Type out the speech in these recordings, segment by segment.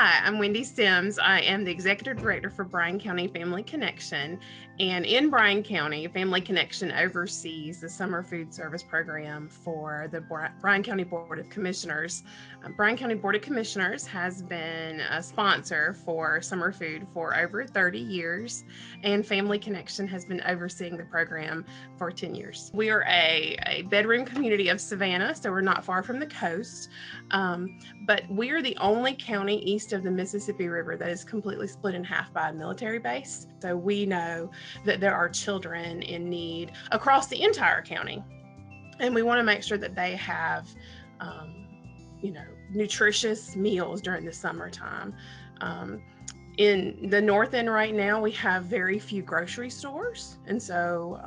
Hi, I'm Wendy Sims. I am the Executive Director for Bryan County Family Connection. And in Bryan County, Family Connection oversees the summer food service program for the Bryan County Board of Commissioners. Bryan County Board of Commissioners has been a sponsor for summer food for over 30 years, and Family Connection has been overseeing the program for 10 years. We are a bedroom community of Savannah, so we're not far from the coast. But we are the only county east of the Mississippi River that is completely split in half by a military base. So we know that there are children in need across the entire county. And we want to make sure that they have, nutritious meals during the summertime. In the north end right now, we have very few grocery stores. And so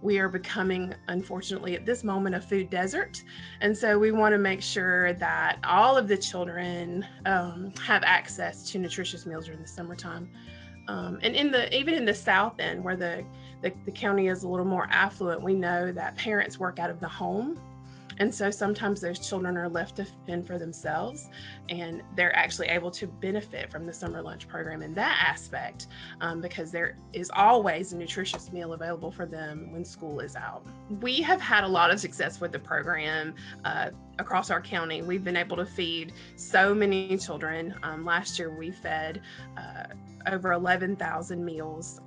we are becoming, unfortunately, at this moment, a food desert. And so we want to make sure that all of the children have access to nutritious meals during the summertime. And even in the south end, where the county is a little more affluent, we know that parents work out of the home. And so sometimes those children are left to fend for themselves, and they're actually able to benefit from the summer lunch program in that aspect, because there is always a nutritious meal available for them when school is out. We have had a lot of success with the program across our county. We've been able to feed so many children. Last year we fed over 11,000 meals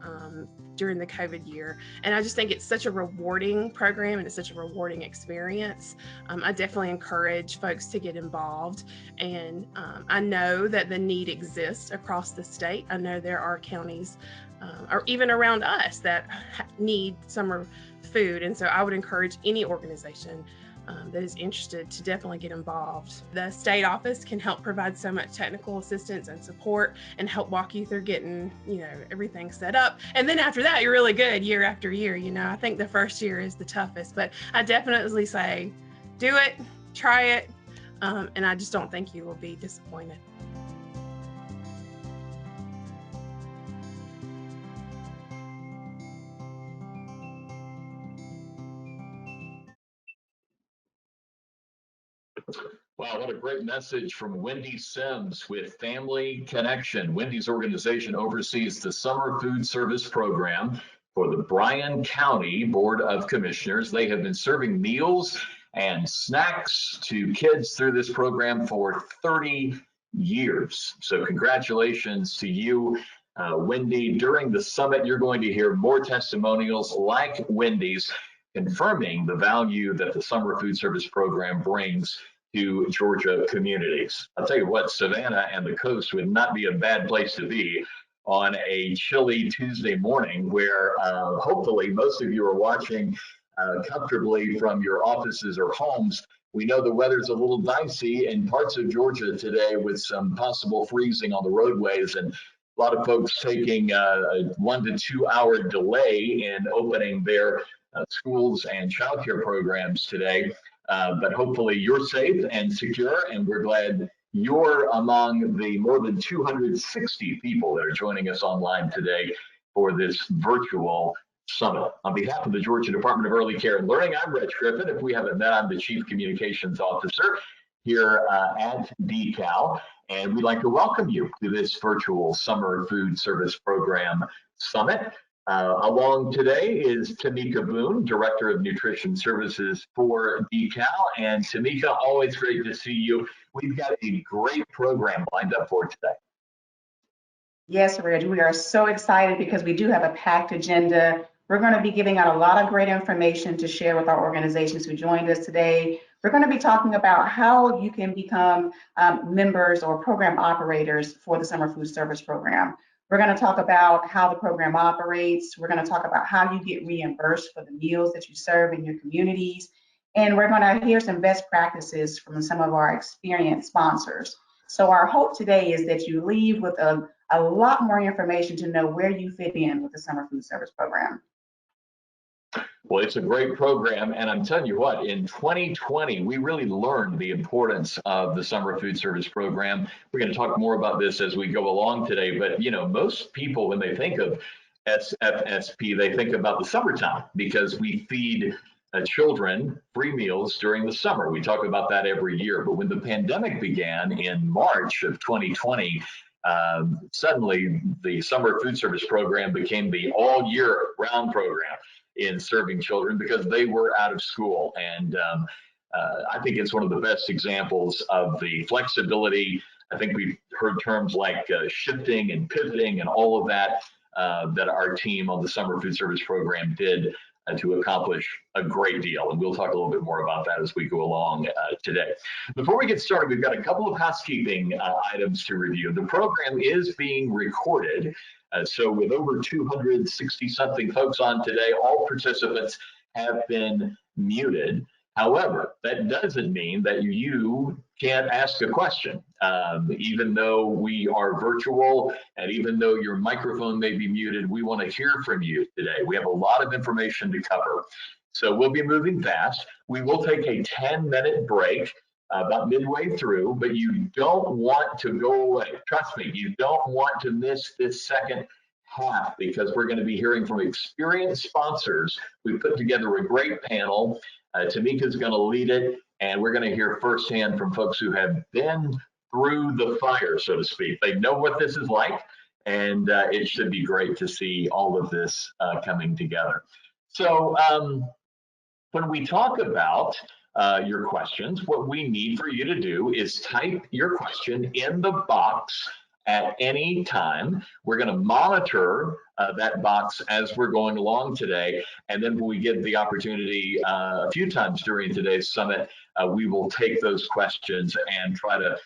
during the COVID year. And I just think it's such a rewarding program and it's such a rewarding experience. I definitely encourage folks to get involved. And I know that the need exists across the state. I know there are counties or even around us that need summer food. And so I would encourage any organization that is interested to definitely get involved. The state office can help provide so much technical assistance and support and help walk you through getting, everything set up. And then after that, you're really good year after year. I think the first year is the toughest, but I definitely say, do it, try it. And I just don't think you will be disappointed. Wow, what a great message from Wendy Sims with Family Connection. Wendy's organization oversees the summer food service program for the Bryan County Board of Commissioners. They have been serving meals and snacks to kids through this program for 30 years. So congratulations to you, Wendy. During the summit, you're going to hear more testimonials like Wendy's, confirming the value that the summer food service program brings to Georgia communities. I'll tell you what, Savannah and the coast would not be a bad place to be on a chilly Tuesday morning, where hopefully most of you are watching comfortably from your offices or homes. We know the weather's a little dicey in parts of Georgia today, with some possible freezing on the roadways, and a lot of folks taking a 1 to 2 hour delay in opening their schools and childcare programs today. But hopefully you're safe and secure, and we're glad you're among the more than 260 people that are joining us online today for this virtual summit. On behalf of the Georgia Department of Early Care and Learning, I'm Rich Griffin. If we haven't met, I'm the Chief Communications Officer here at DCAL, and we'd like to welcome you to this virtual Summer Food Service Program Summit. Along today is Tamika Boone, Director of Nutrition Services for DCAL. And Tamika, always great to see you. We've got a great program lined up for today. Yes, Reg, we are so excited because we do have a packed agenda. We're going to be giving out a lot of great information to share with our organizations who joined us today. We're going to be talking about how you can become members or program operators for the Summer Food Service Program. We're going to talk about how the program operates. We're going to talk about how you get reimbursed for the meals that you serve in your communities. And we're going to hear some best practices from some of our experienced sponsors. So our hope today is that you leave with a lot more information to know where you fit in with the Summer Food Service Program. Well, it's a great program, and I'm telling you what, in 2020, we really learned the importance of the Summer Food Service Program. We're going to talk more about this as we go along today, but most people, when they think of SFSP, they think about the summertime, because we feed children free meals during the summer. We talk about that every year, but when the pandemic began in March of 2020, suddenly the summer food service program became the all year round program in serving children because they were out of school. And I think it's one of the best examples of the flexibility. I think we've heard terms like shifting and pivoting and all of that that our team on the summer food service program did to accomplish a great deal. And we'll talk a little bit more about that as we go along today. Before we get started, we've got a couple of housekeeping items to review. The program is being recorded. So with over 260 something folks on today, all participants have been muted. However, that doesn't mean that you can't ask a question. Even though we are virtual and even though your microphone may be muted, we want to hear from you today. We have a lot of information to cover. So we'll be moving fast. We will take a 10-minute break about midway through, but you don't want to go away. Trust me, you don't want to miss this second half because we're going to be hearing from experienced sponsors. We put together a great panel. Tamika's going to lead it, and we're going to hear firsthand from folks who have been through the fire, so to speak. They know what this is like, and it should be great to see all of this coming together. So when we talk about your questions, what we need for you to do is type your question in the box at any time. We're going to monitor that box as we're going along today. And then when we get the opportunity a few times during today's summit, we will take those questions and try to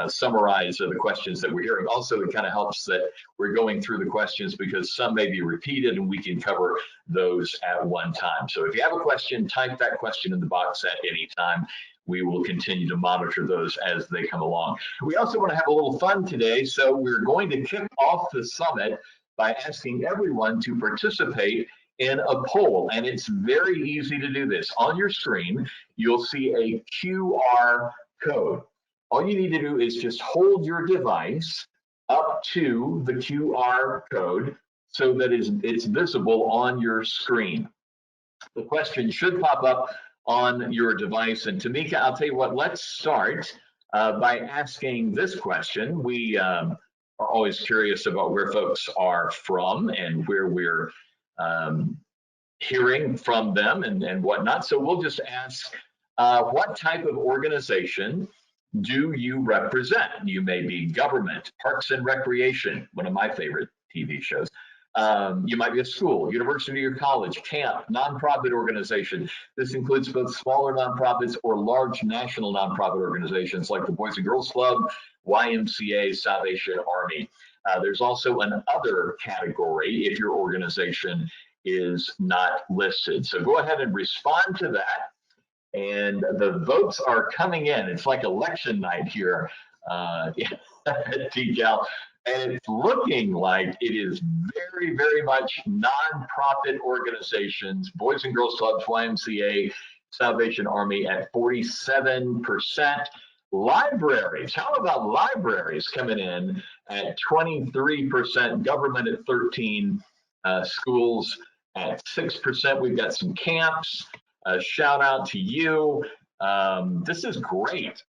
summarize the questions that we're hearing. Also, it kind of helps that we're going through the questions because some may be repeated and we can cover those at one time. So if you have a question, type that question in the box at any time. We will continue to monitor those as they come along. We also want to have a little fun today, so we're going to kick off the summit by asking everyone to participate in a poll, and it's very easy to do this. On your screen, you'll see a QR code. All you need to do is just hold your device up to the QR code so that it's visible on your screen. The question should pop up on your device. And Tamika, I'll tell you what, let's start by asking this question. We are always curious about where folks are from and where we're hearing from them and whatnot. So we'll just ask, what type of organization do you represent? You may be government, parks and recreation, one of my favorite TV shows. You might be a school, university or college, camp, nonprofit organization. This includes both smaller nonprofits or large national nonprofit organizations like the Boys and Girls Club, YMCA, Salvation Army. There's also an other category if your organization is not listed. So go ahead and respond to that. And the votes are coming in. It's like election night here at TCAL. And it's looking like it is very, very much nonprofit organizations, Boys and Girls Clubs, YMCA, Salvation Army at 47%. Libraries, how about libraries coming in at 23%, government at 13%, schools at 6%. We've got some camps. Shout out to you. This is great.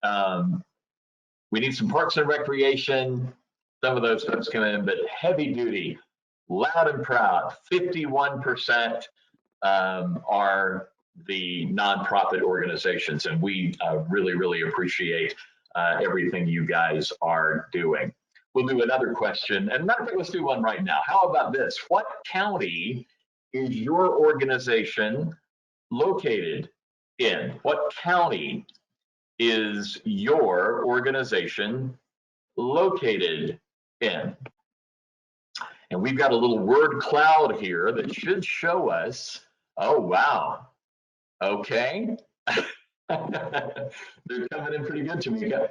We need some parks and recreation. Some of those folks come in, but heavy duty, loud and proud, 51% are the nonprofit organizations. And we really, really appreciate everything you guys are doing. We'll do another question. And matter of fact, let's do one right now. How about this? What county is your organization located in? What county is your organization located in? And we've got a little word cloud here that should show us. Oh, wow. Okay. They're coming in pretty good, Tamika.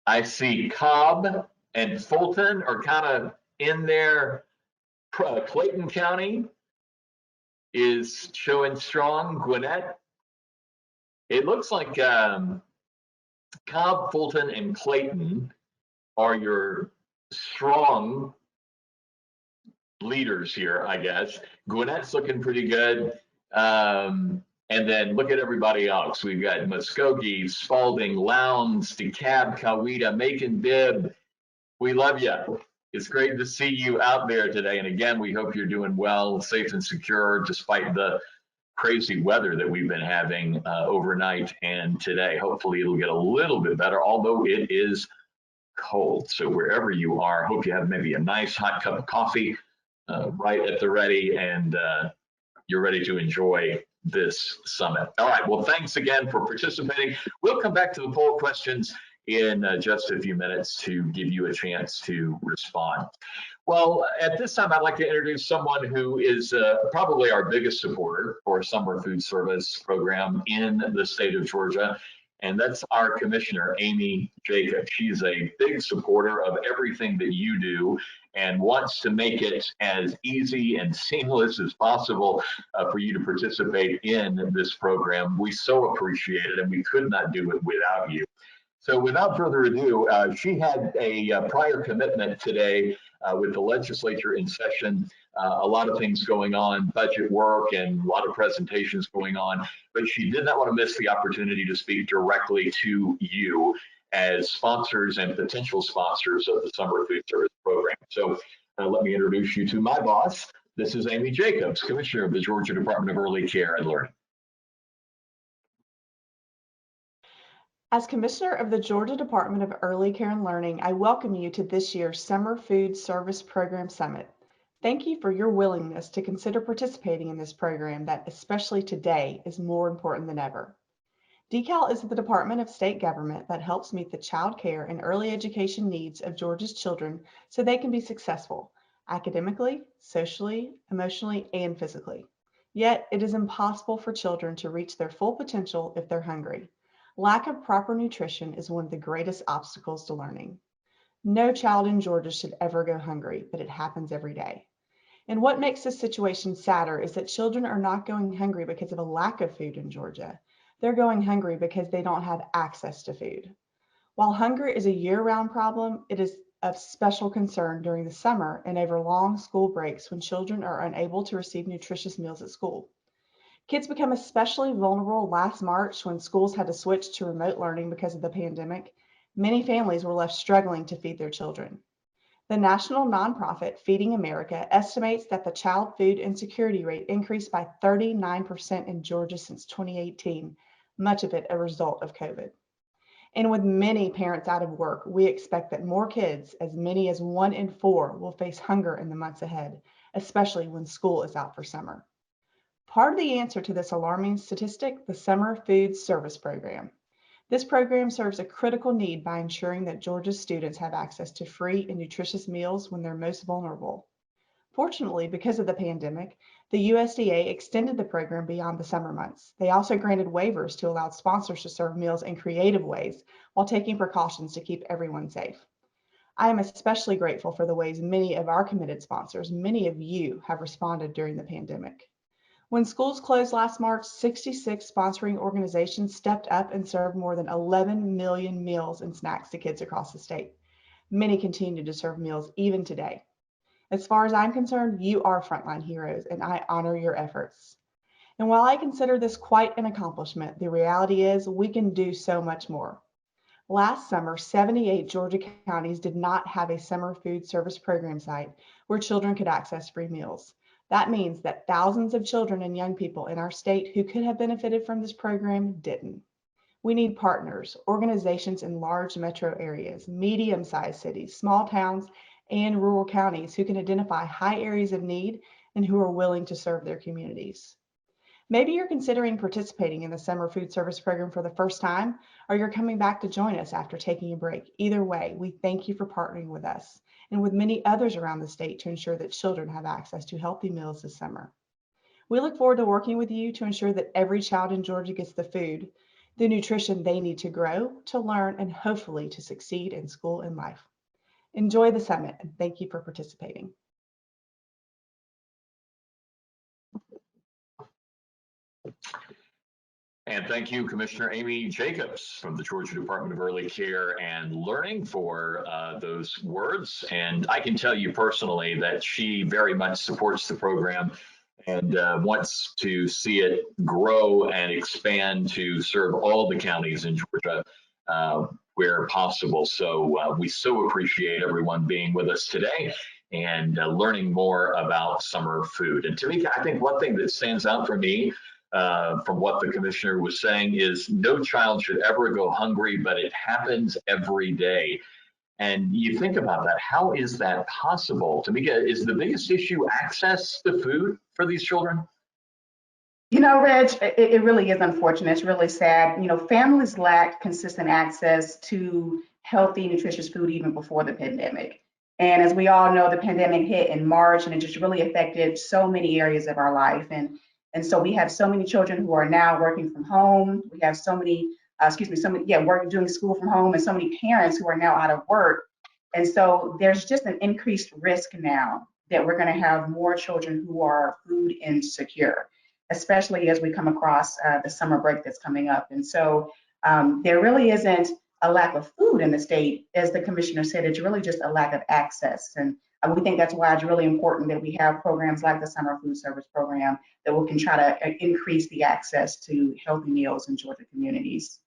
I see Cobb and Fulton are kind of in there. Clayton County is showing strong. Gwinnett. It looks like Cobb, Fulton, and Clayton are your strong leaders here, I guess. Gwinnett's looking pretty good. And then look at everybody else. We've got Muskogee, Spalding, Lowndes, DeKalb, Coweta, Macon, Bibb. We love you. It's great to see you out there today. And again, we hope you're doing well, safe and secure, despite the crazy weather that we've been having overnight and today. Hopefully it'll get a little bit better, although it is cold. So wherever you are, hope you have maybe a nice hot cup of coffee right at the ready, and you're ready to enjoy this summit. All right, well, thanks again for participating. We'll come back to the poll questions in just a few minutes to give you a chance to respond. Well, at this time, I'd like to introduce someone who is probably our biggest supporter for summer food service program in the state of Georgia, and that's our commissioner, Amy Jacobs. She's a big supporter of everything that you do and wants to make it as easy and seamless as possible for you to participate in this program. We so appreciate it, and we could not do it without you. So without further ado, she had a prior commitment today with the legislature in session, a lot of things going on, budget work and a lot of presentations going on, but she did not want to miss the opportunity to speak directly to you as sponsors and potential sponsors of the Summer Food Service Program. So let me introduce you to my boss. This is Amy Jacobs, Commissioner of the Georgia Department of Early Care and Learning. As Commissioner of the Georgia Department of Early Care and Learning, I welcome you to this year's Summer Food Service Program Summit. Thank you for your willingness to consider participating in this program that, especially today, is more important than ever. DECAL is the Department of State Government that helps meet the child care and early education needs of Georgia's children so they can be successful academically, socially, emotionally, and physically. Yet, it is impossible for children to reach their full potential if they're hungry. Lack of proper nutrition is one of the greatest obstacles to learning. No child in Georgia should ever go hungry, but it happens every day. And what makes this situation sadder is that children are not going hungry because of a lack of food in Georgia. They're going hungry because they don't have access to food. While hunger is a year-round problem, it is of special concern during the summer and over long school breaks when children are unable to receive nutritious meals at school. Kids became especially vulnerable last March when schools had to switch to remote learning because of the pandemic. Many families were left struggling to feed their children. The national nonprofit Feeding America estimates that the child food insecurity rate increased by 39% in Georgia since 2018, much of it a result of COVID. And with many parents out of work, we expect that more kids, as many as 1 in 4, will face hunger in the months ahead, especially when school is out for summer. Part of the answer to this alarming statistic, the Summer Food Service Program. This program serves a critical need by ensuring that Georgia's students have access to free and nutritious meals when they're most vulnerable. Fortunately, because of the pandemic, the USDA extended the program beyond the summer months. They also granted waivers to allow sponsors to serve meals in creative ways while taking precautions to keep everyone safe. I am especially grateful for the ways many of our committed sponsors, many of you, have responded during the pandemic. When schools closed last March, 66 sponsoring organizations stepped up and served more than 11 million meals and snacks to kids across the state. Many continue to serve meals even today. As far as I'm concerned, you are frontline heroes, and I honor your efforts. And while I consider this quite an accomplishment, the reality is we can do so much more. Last summer, 78 Georgia counties did not have a summer food service program site where children could access free meals. That means that thousands of children and young people in our state who could have benefited from this program didn't. We need partners, organizations in large metro areas, medium-sized cities, small towns, and rural counties who can identify high areas of need and who are willing to serve their communities. Maybe you're considering participating in the Summer Food Service Program for the first time, or you're coming back to join us after taking a break. Either way, we thank you for partnering with us and with many others around the state to ensure that children have access to healthy meals this summer. We look forward to working with you to ensure that every child in Georgia gets the food, the nutrition they need to grow, to learn, and hopefully to succeed in school and life. Enjoy the summit, and thank you for participating. And thank you, Commissioner Amy Jacobs from the Georgia Department of Early Care and Learning for those words. And I can tell you personally that she very much supports the program and wants to see it grow and expand to serve all the counties in Georgia where possible. So we so appreciate everyone being with us today and learning more about summer food. And Tamika, I think one thing that stands out for me from what the commissioner was saying is no child should ever go hungry, but it happens every day. And you think about that, how is that possible? Tamika, is the biggest issue access to food for these children? You know, Reg, it really is unfortunate. It's really sad. You know, families lacked consistent access to healthy, nutritious food even before the pandemic. And as we all know, the pandemic hit in March and it just really affected so many areas of our life. And so we have so many children who are now working from home. We have so many, doing school from home, and so many parents who are now out of work. And so there's just an increased risk now that we're going to have more children who are food insecure, especially as we come across the summer break that's coming up. And so there really isn't a lack of food in the state, as the commissioner said. It's really just a lack of access. And we think that's why it's really important that we have programs like the Summer Food Service Program that we can try to increase the access to healthy meals in Georgia communities.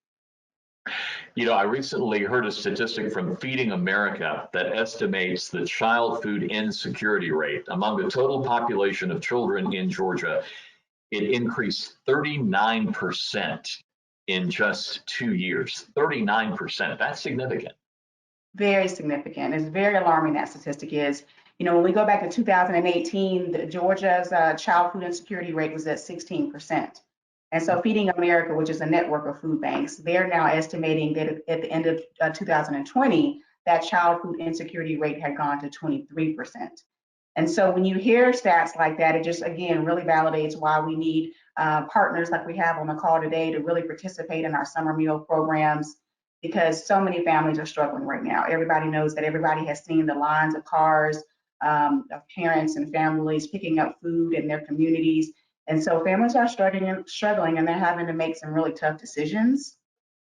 You know, I recently heard a statistic from Feeding America that estimates the child food insecurity rate among the total population of children in Georgia. It increased 39% in just 2 years. 39%. That's significant. Very significant. It's very alarming, that statistic is. You know, when we go back to 2018, Georgia's child food insecurity rate was at 16%. And so Feeding America, which is a network of food banks, they're now estimating that at the end of 2020, that child food insecurity rate had gone to 23%. And so when you hear stats like that, it just, again, really validates why we need partners like we have on the call today to really participate in our summer meal programs, because so many families are struggling right now. Everybody knows that. Everybody has seen the lines of cars, of parents and families picking up food in their communities. And so families are struggling, and they're having to make some really tough decisions.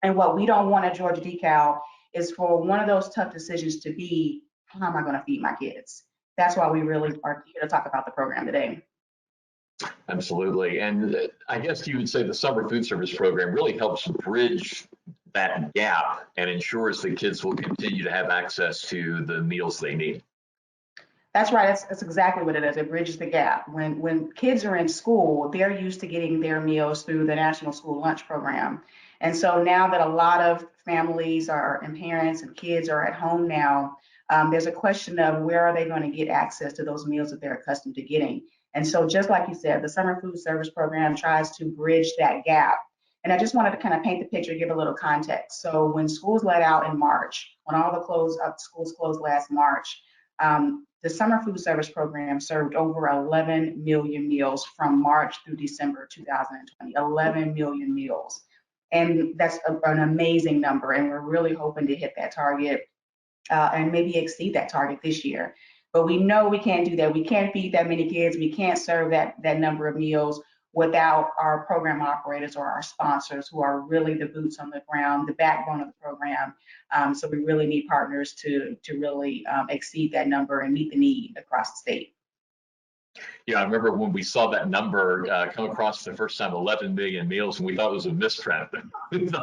And what we don't want at Georgia Decal is for one of those tough decisions to be, how am I going to feed my kids? That's why we really are here to talk about the program today. Absolutely. And I guess you would say the Summer Food Service Program really helps bridge that gap and ensures that kids will continue to have access to the meals they need. That's right. That's exactly what it is. It bridges the gap. When kids are in school, they're used to getting their meals through the National School Lunch Program. And so now that a lot of families and parents and kids are at home now, there's a question of where are they going to get access to those meals that they're accustomed to getting. And so just like you said, the Summer Food Service Program tries to bridge that gap. And I just wanted to kind of paint the picture, give a little context. So when schools let out in March, when all the schools closed last March, the Summer Food Service Program served over 11 million meals from March through December 2020, 11 million meals. And that's an amazing number. And we're really hoping to hit that target and maybe exceed that target this year. But we know we can't do that. We can't feed that many kids. We can't serve that number of meals without our program operators or our sponsors, who are really the boots on the ground, the backbone of the program. So we really need partners to really exceed that number and meet the need across the state. Yeah, I remember when we saw that number come across the first time, 11 million meals, and we thought it was a misprint.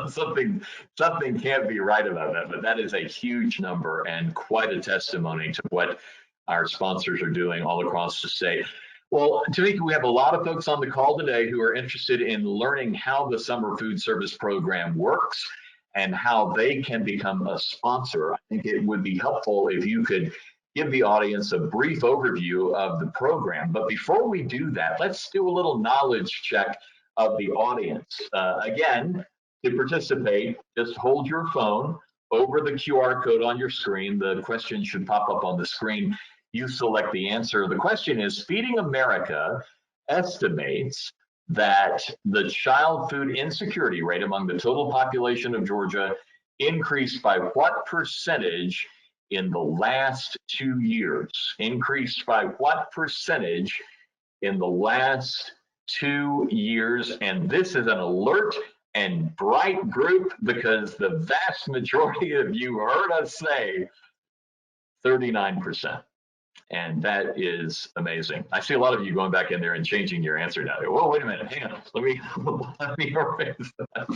something can't be right about that, but that is a huge number and quite a testimony to what our sponsors are doing all across the state. Well, Tamika, we have a lot of folks on the call today who are interested in learning how the Summer Food Service Program works and how they can become a sponsor. I think it would be helpful if you could give the audience a brief overview of the program. But before we do that, let's do a little knowledge check of the audience. Again, to participate, just hold your phone over the QR code on your screen. The question should pop up on the screen. You select the answer. The question is, Feeding America estimates that the child food insecurity rate among the total population of Georgia increased by what percentage in the last 2 years? Increased by what percentage in the last 2 years. And this is an alert and bright group because the vast majority of you heard us say 39%. And that is amazing. I see a lot of you going back in there and changing your answer now. Whoa, wait a minute, hang on. Let me erase that.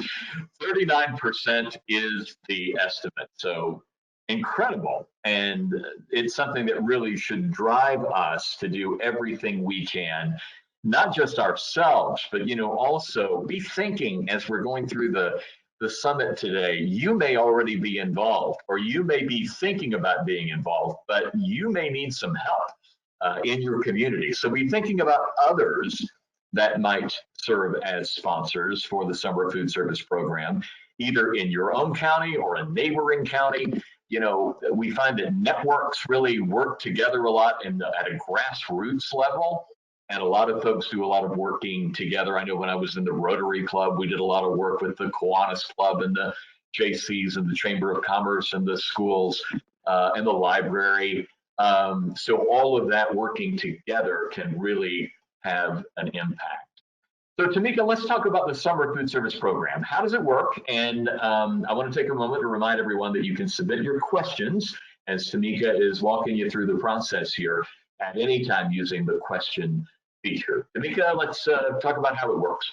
39% is the estimate. So incredible. And it's something that really should drive us to do everything we can, not just ourselves, but also be thinking as we're going through the summit today. You may already be involved, or you may be thinking about being involved, but you may need some help in your community. So be thinking about others that might serve as sponsors for the Summer Food Service Program, either in your own county or a neighboring county. We find that networks really work together a lot at a grassroots level. And a lot of folks do a lot of working together. I know when I was in the Rotary Club, we did a lot of work with the Kiwanis Club and the JCs and the Chamber of Commerce and the schools and the library. So all of that working together can really have an impact. So Tamika, let's talk about the Summer Food Service Program. How does it work? And I want to take a moment to remind everyone that you can submit your questions as Tamika is walking you through the process here at any time using the question feature. Tamika, let's talk about how it works.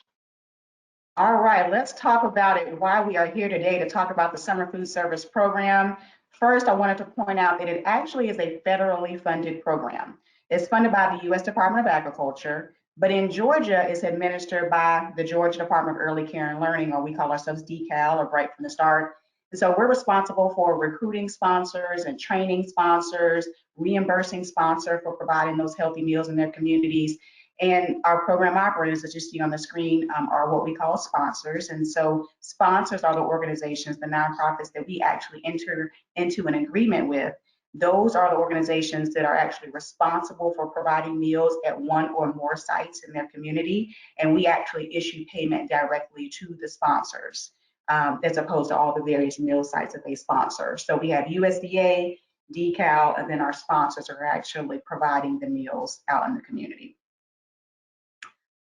All right, let's talk about it, why we are here today to talk about the Summer Food Service Program. First, I wanted to point out that it actually is a federally funded program. It's funded by the U.S. Department of Agriculture, but in Georgia, it's administered by the Georgia Department of Early Care and Learning, or we call ourselves DCAL, or Right from the Start. And so we're responsible for recruiting sponsors and training sponsors, reimbursing sponsors for providing those healthy meals in their communities. And our program operators that you see on the screen are what we call sponsors. And so sponsors are the organizations, the nonprofits that we actually enter into an agreement with. Those are the organizations that are actually responsible for providing meals at one or more sites in their community. And we actually issue payment directly to the sponsors, as opposed to all the various meal sites that they sponsor. So we have USDA, DCAL, and then our sponsors are actually providing the meals out in the community.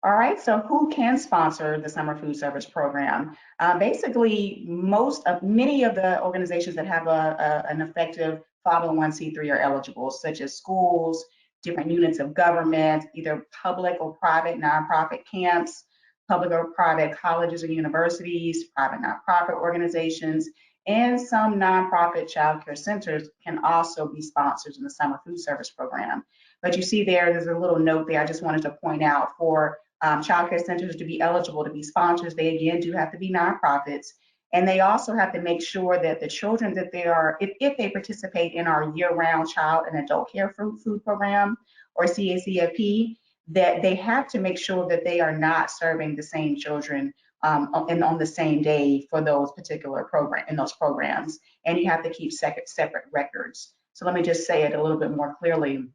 All right, so who can sponsor the Summer Food Service Program? Basically, many of the organizations that have an effective 501c3 are eligible, such as schools, different units of government, either public or private nonprofit camps, public or private colleges or universities, private nonprofit organizations, and some nonprofit child care centers can also be sponsors in the Summer Food Service Program. But you see there's a little note there I just wanted to point out for child care centers to be eligible to be sponsors. They again do have to be nonprofits, and they also have to make sure that the children that they are, if they participate in our year-round child and adult care food program or CACFP, that they have to make sure that they are not serving the same children and on the same day for those particular programs, and you have to keep separate records. So let me just say it a little bit more clearly.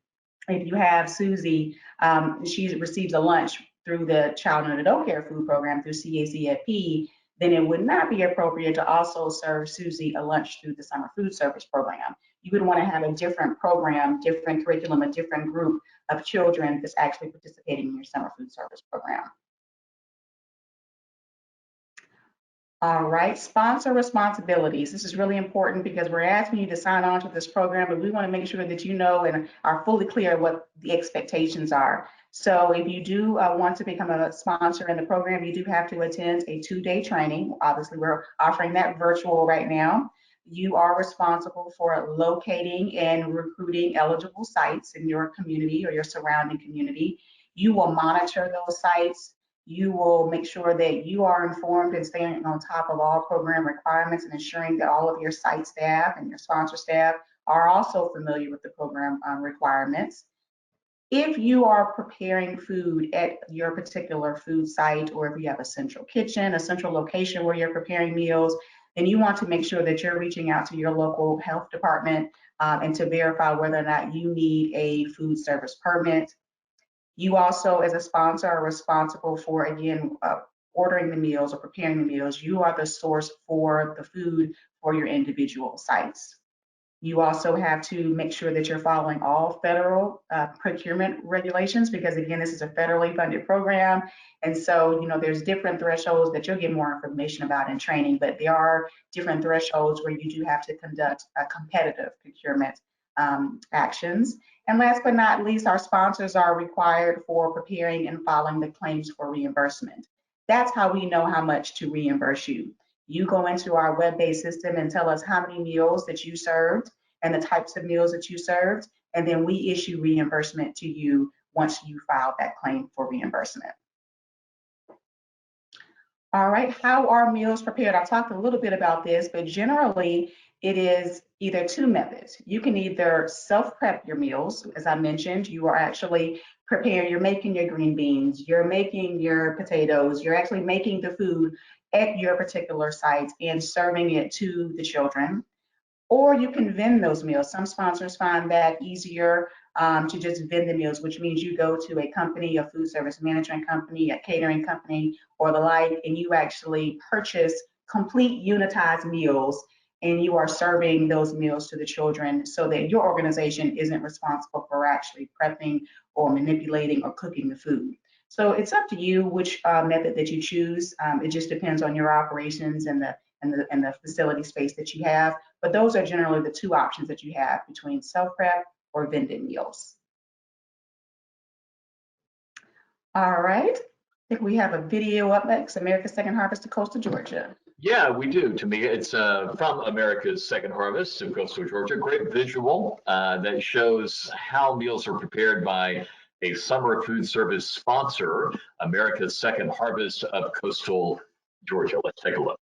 If you have Susie, she receives a lunch through the Child and Adult Care Food Program through CACFP, then it would not be appropriate to also serve Susie a lunch through the Summer Food Service Program. You would want to have a different program, different curriculum, a different group of children that's actually participating in your Summer Food Service Program. All right, sponsor responsibilities. This is really important because we're asking you to sign on to this program, but we want to make sure that you know and are fully clear what the expectations are. So if you do want to become a sponsor in the program, you do have to attend a 2-day training. Obviously, we're offering that virtual right now. You are responsible for locating and recruiting eligible sites in your community or your surrounding community. You will monitor those sites. You will make sure that you are informed and staying on top of all program requirements and ensuring that all of your site staff and your sponsor staff are also familiar with the program requirements. If you are preparing food at your particular food site, or if you have a central kitchen, a central location where you're preparing meals, then you want to make sure that you're reaching out to your local health department and to verify whether or not you need a food service permit. You also, as a sponsor, are responsible for, again, ordering the meals or preparing the meals. You are the source for the food for your individual sites. You also have to make sure that you're following all federal procurement regulations, because again, this is a federally funded program. And so, there's different thresholds that you'll get more information about in training, but there are different thresholds where you do have to conduct a competitive procurement actions. And last but not least, our sponsors are required for preparing and filing the claims for reimbursement. That's how we know how much to reimburse you. You go into our web-based system and tell us how many meals that you served and the types of meals that you served, and then we issue reimbursement to you once you file that claim for reimbursement. All right, how are meals prepared? I talked a little bit about this, but generally it is either two methods. You can either self-prep your meals. As I mentioned, you are actually preparing, you're making your green beans, you're making your potatoes, you're actually making the food at your particular site and serving it to the children. Or you can vend those meals. Some sponsors find that easier to just vend the meals, which means you go to a company, a food service management company, a catering company, or the like, and you actually purchase complete unitized meals, and you are serving those meals to the children so that your organization isn't responsible for actually prepping or manipulating or cooking the food. So it's up to you which method that you choose. It just depends on your operations and the facility space that you have. But those are generally the two options that you have between self-prep or vended meals. All right, I think we have a video up next, America's Second Harvest of Coastal Georgia. Yeah, we do. Tamika, it's from America's Second Harvest of Coastal Georgia. Great visual that shows how meals are prepared by a summer food service sponsor, America's Second Harvest of Coastal Georgia. Let's take a look.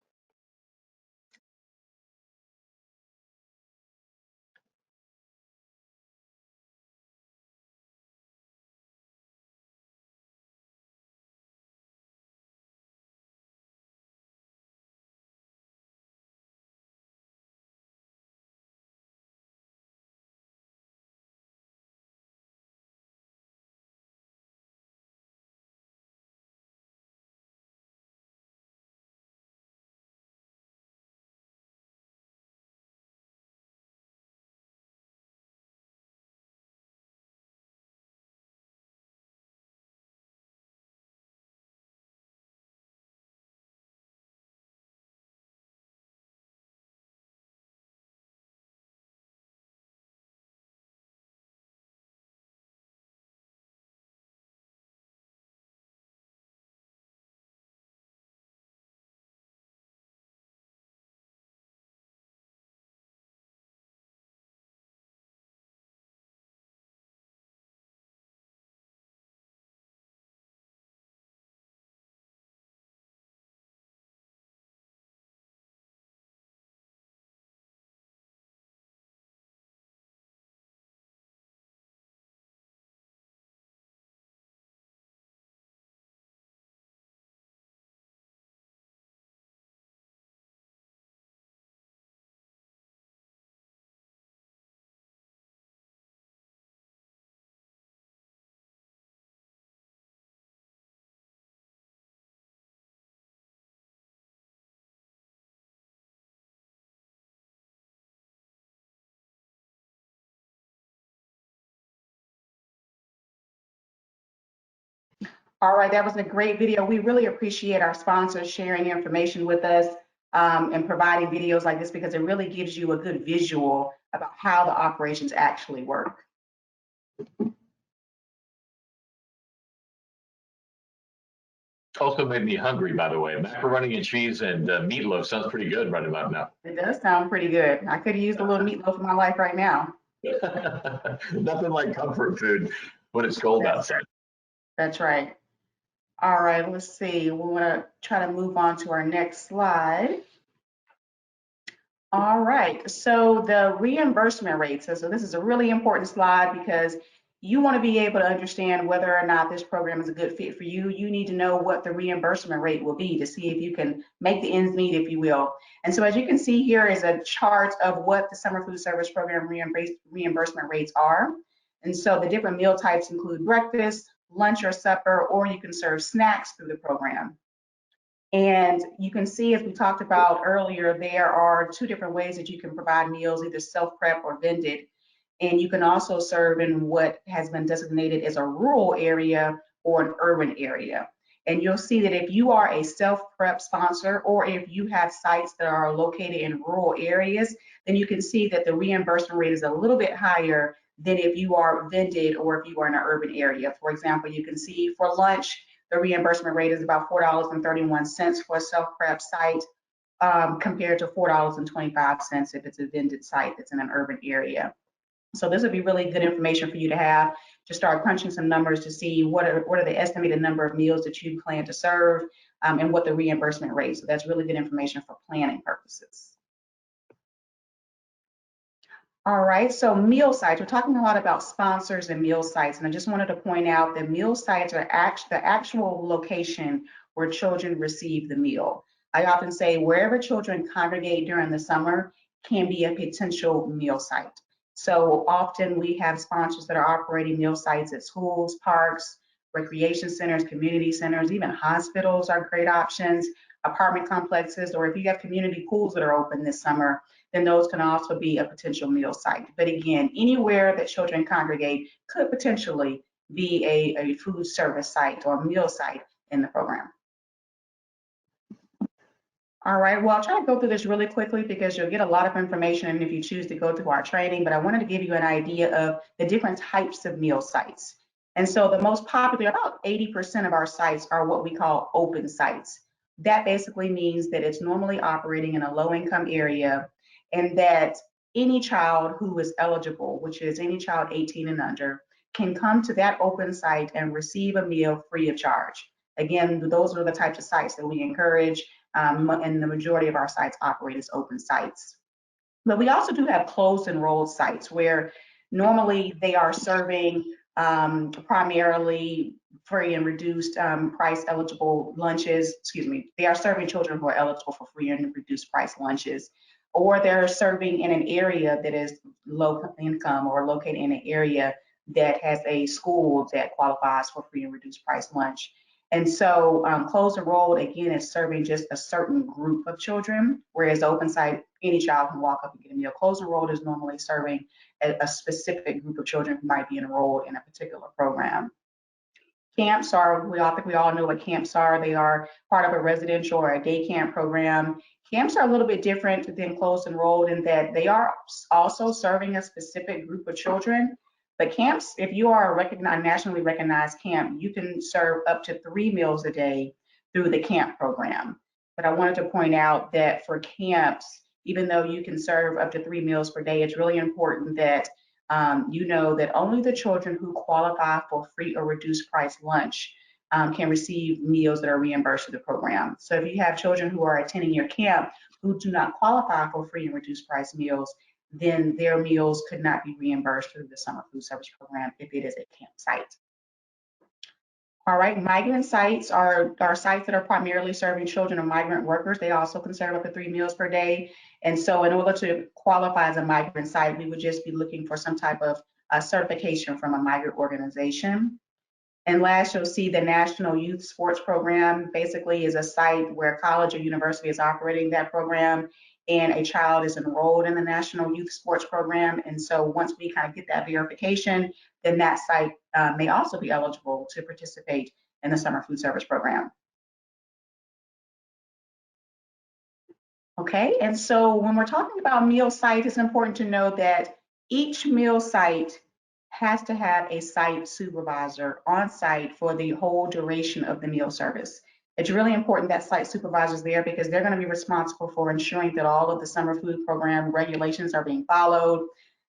All right, that was a great video. We really appreciate our sponsors sharing information with us and providing videos like this, because it really gives you a good visual about how the operations actually work. Also made me hungry, by the way. Macaroni and cheese and meatloaf sounds pretty good right about now. It does sound pretty good. I could use a little meatloaf in my life right now. Nothing like comfort food when it's cold outside. That's right. All right, let's see. We want to try to move on to our next slide. All right, so the reimbursement rates. So this is a really important slide because you want to be able to understand whether or not this program is a good fit for you. You need to know what the reimbursement rate will be to see if you can make the ends meet, if you will. And so as you can see here is a chart of what the summer food service program reimbursement rates are. And so the different meal types include breakfast, lunch or supper, or you can serve snacks through the program. And you can see, as we talked about earlier, there are two different ways that you can provide meals, either self-prep or vended. And you can also serve in what has been designated as a rural area or an urban area. And you'll see that if you are a self-prep sponsor, or if you have sites that are located in rural areas, then you can see that the reimbursement rate is a little bit higher than if you are vended or if you are in an urban area. For example, you can see for lunch, the reimbursement rate is about $4.31 for a self-prep site, compared to $4.25 if it's a vended site that's in an urban area. So this would be really good information for you to have to start crunching some numbers to see what are the estimated number of meals that you plan to serve, and what the reimbursement rate. So that's really good information for planning purposes. All right, so meal sites. We're talking a lot about sponsors and meal sites, and I just wanted to point out that meal sites are the actual location where children receive the meal. I often say wherever children congregate during the summer can be a potential meal site. So often we have sponsors that are operating meal sites at schools, parks, recreation centers, community centers, even hospitals are great options, apartment complexes, or if you have community pools that are open this summer, then those can also be a potential meal site. But again, anywhere that children congregate could potentially be a food service site or meal site in the program. All right, well, I'll try to go through this really quickly because you'll get a lot of information if you choose to go through our training, but I wanted to give you an idea of the different types of meal sites. And so the most popular, about 80% of our sites are what we call open sites. That basically means that it's normally operating in a low-income area, and that any child who is eligible, which is any child 18 and under, can come to that open site and receive a meal free of charge. Again, those are the types of sites that we encourage, and the majority of our sites operate as open sites. But we also do have closed enrolled sites where normally they are serving primarily free and reduced price eligible lunches. Excuse me, they are serving children who are eligible for free and reduced price lunches, or they're serving in an area that is low income or located in an area that has a school that qualifies for free and reduced price lunch. And so closed enrolled, again, is serving just a certain group of children, whereas open site, any child can walk up and get a meal. Closed enrolled is normally serving a specific group of children who might be enrolled in a particular program. Camps are, I think we all know what camps are. They are part of a residential or a day camp program. Camps are a little bit different than closed enrolled in that they are also serving a specific group of children. But camps, if you are a nationally recognized camp, you can serve up to 3 meals a day through the camp program. But I wanted to point out that for camps, even though you can serve up to 3 meals per day, it's really important that you know that only the children who qualify for free or reduced price lunch can receive meals that are reimbursed through the program. So if you have children who are attending your camp who do not qualify for free and reduced price meals, then their meals could not be reimbursed through the summer food service program if it is a campsite. All right, migrant sites are sites that are primarily serving children of migrant workers. They also can serve up to 3 meals per day. And so in order to qualify as a migrant site, we would just be looking for some type of certification from a migrant organization. And last, you'll see the National Youth Sports Program basically is a site where a college or university is operating that program, and a child is enrolled in the National Youth Sports Program. And so once we kind of get that verification, then that site may also be eligible to participate in the summer food service program. Okay, and so when we're talking about meal sites, it's important to know that each meal site has to have a site supervisor on site for the whole duration of the meal service. It's really important that site supervisor is there because they're going to be responsible for ensuring that all of the summer food program regulations are being followed.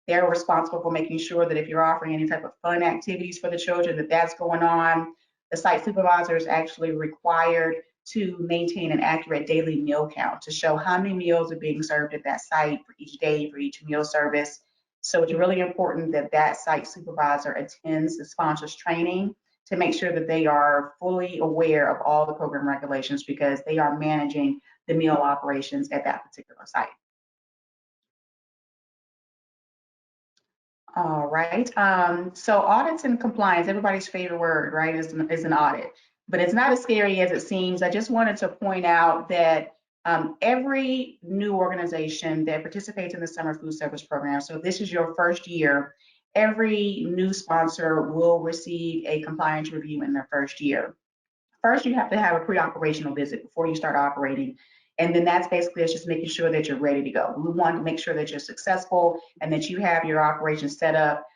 They're responsible for making sure that if you're offering any type of fun activities for the children, that that's going on. The site supervisor is actually required to maintain an accurate daily meal count to show how many meals are being served at that site for each day, for each meal service. So it's really important that that site supervisor attends the sponsors training to make sure that they are fully aware of all the program regulations because they are managing the meal operations at that particular site. All right, so audits and compliance, everybody's favorite word, right, is an audit. but it's not as scary as it seems. I just wanted to point out that every new organization that participates in the Summer Food Service Program, so if this is your first year, every new sponsor will receive a compliance review in their first year. First, you have to have a pre-operational visit before you start operating. And then that's basically it's just making sure that you're ready to go. We want to make sure that you're successful and that you have your operation set up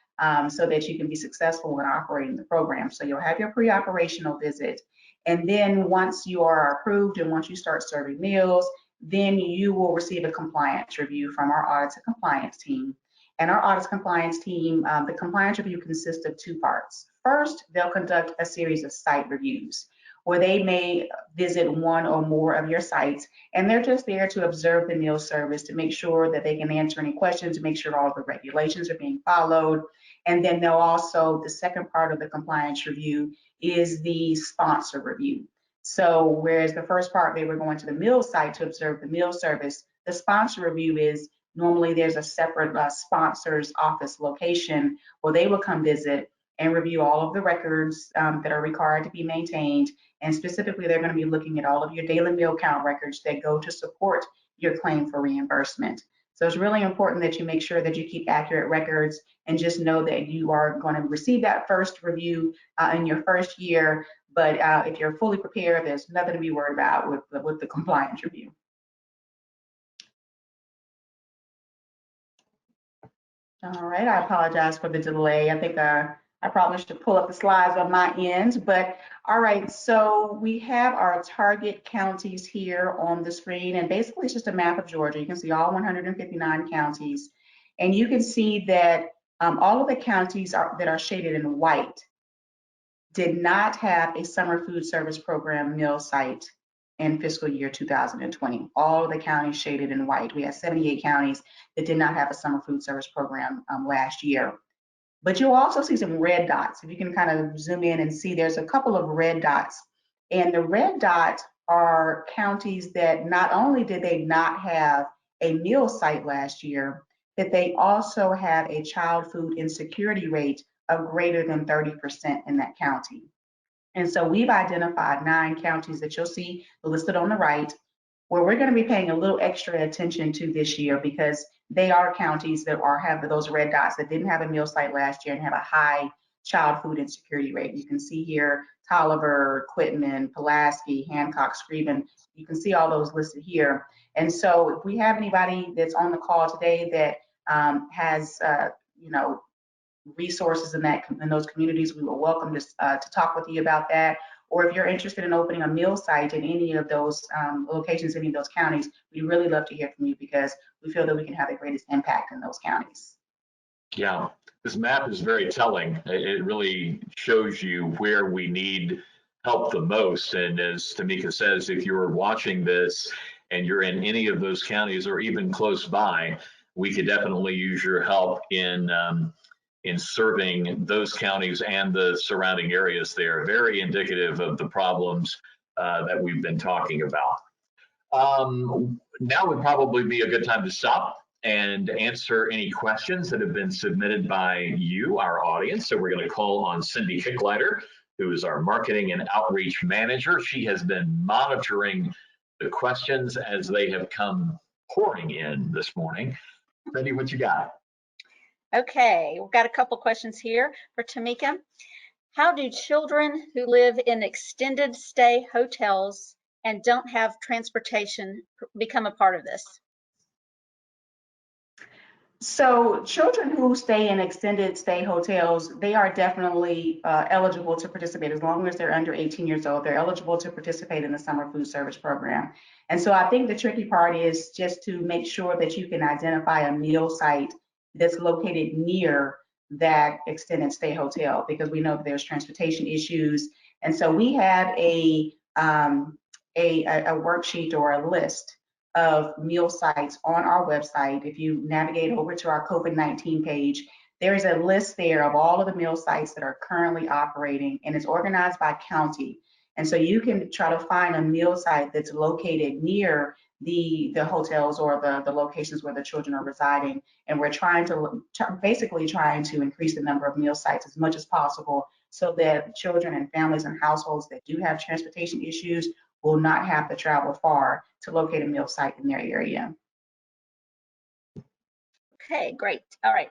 so that you can be successful in operating the program. So you'll have your pre-operational visit. And then once you are approved and once you start serving meals, then you will receive a compliance review from our audit and compliance team. And our audit compliance team, the compliance review consists of two parts. First, they'll conduct a series of site reviews where they may visit one or more of your sites, and they're just there to observe the meal service, to make sure that they can answer any questions, to make sure all the regulations are being followed. And then they'll also, the second part of the compliance review is the sponsor review. So whereas the first part, they were going to the meal site to observe the meal service, the sponsor review is normally there's a separate sponsor's office location where they will come visit and review all of the records that are required to be maintained. And specifically, they're going to be looking at all of your daily meal count records that go to support your claim for reimbursement. So it's really important that you make sure that you keep accurate records and just know that you are going to receive that first review in your first year. But if you're fully prepared, there's nothing to be worried about with the compliance review. All right, I apologize for the delay. I think I probably should pull up the slides on my end, but all right, so we have our target counties here on the screen, and basically it's just a map of Georgia. You can see all 159 counties, and you can see that all of the counties that are shaded in white did not have a summer food service program meal site in fiscal year 2020. All of the counties shaded in white. We had 78 counties that did not have a summer food service program last year. But you'll also see some red dots. If you can kind of zoom in and see, there's a couple of red dots. And the red dots are counties that not only did they not have a meal site last year, but they also have a child food insecurity rate of greater than 30% in that county. And so we've identified 9 counties that you'll see listed on the right, where we're going to be paying a little extra attention to this year because they are counties that have those red dots that didn't have a meal site last year and have a high child food insecurity rate. You can see here Tolliver, Quitman, Pulaski, Hancock, Screven. You can see all those listed here. And so if we have anybody that's on the call today that has resources in those communities, we will welcome to talk with you about that. Or if you're interested in opening a meal site in any of those locations, any of those counties, we'd really love to hear from you because we feel that we can have the greatest impact in those counties. Yeah, this map is very telling. It really shows you where we need help the most. And as Tamika says, if you're watching this and you're in any of those counties or even close by, we could definitely use your help in serving those counties and the surrounding areas there. Very indicative of the problems that we've been talking about. Now would probably be a good time to stop and answer any questions that have been submitted by you, our audience. So we're going to call on Cindy Hicklider, who is our marketing and outreach manager. She has been monitoring the questions as they have come pouring in this morning. Cindy, what you got? Okay, we've got a couple questions here for Tamika. How do children who live in extended stay hotels and don't have transportation become a part of this? So children who stay in extended stay hotels, they are definitely eligible to participate as long as they're under 18 years old. They're eligible to participate in the summer food service program. And so I think the tricky part is just to make sure that you can identify a meal site that's located near that extended stay hotel, because we know that there's transportation issues. And so we have a worksheet or a list of meal sites on our website. If you navigate over to our COVID-19 page, there is a list there of all of the meal sites that are currently operating, and it's organized by county. And so you can try to find a meal site that's located near the hotels or the locations where the children are residing. And we're basically trying to increase the number of meal sites as much as possible so that children and families and households that do have transportation issues will not have to travel far to locate a meal site in their area. Okay, great. All right.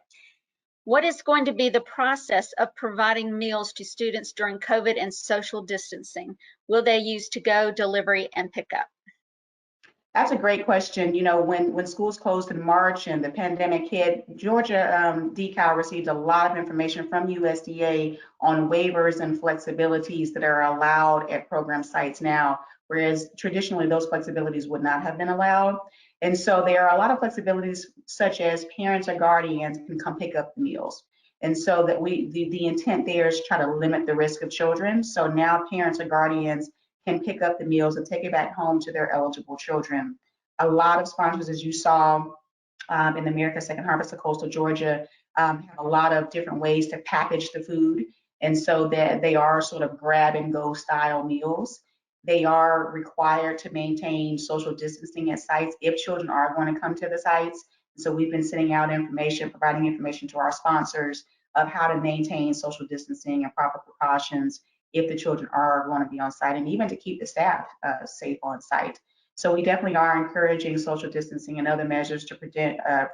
What is going to be the process of providing meals to students during COVID and social distancing? Will they use to-go, delivery, and pickup? That's a great question. You know, when schools closed in March and the pandemic hit, Georgia DCAL received a lot of information from USDA on waivers and flexibilities that are allowed at program sites now, whereas traditionally those flexibilities would not have been allowed. And so there are a lot of flexibilities, such as parents or guardians can come pick up the meals. And so that the intent there is to try to limit the risk of children. So now parents or guardians can pick up the meals and take it back home to their eligible children. A lot of sponsors, as you saw in the America's Second Harvest of Coastal Georgia, have a lot of different ways to package the food. And so that they are sort of grab and go style meals. They are required to maintain social distancing at sites if children are going to come to the sites. So we've been sending out information, providing information to our sponsors of how to maintain social distancing and proper precautions if the children are going to be on site, and even to keep the staff safe on site. So we definitely are encouraging social distancing and other measures to prevent a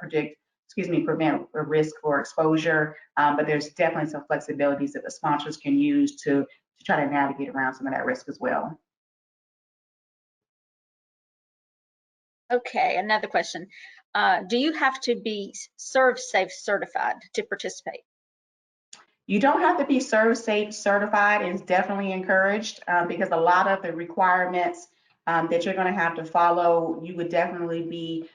risk for exposure, but there's definitely some flexibilities that the sponsors can use to try to navigate around some of that risk as well. Okay, another question. Do you have to be ServSafe certified to participate? You don't have to be ServSafe certified. It's definitely encouraged because a lot of the requirements that you're going to have to follow, you would definitely be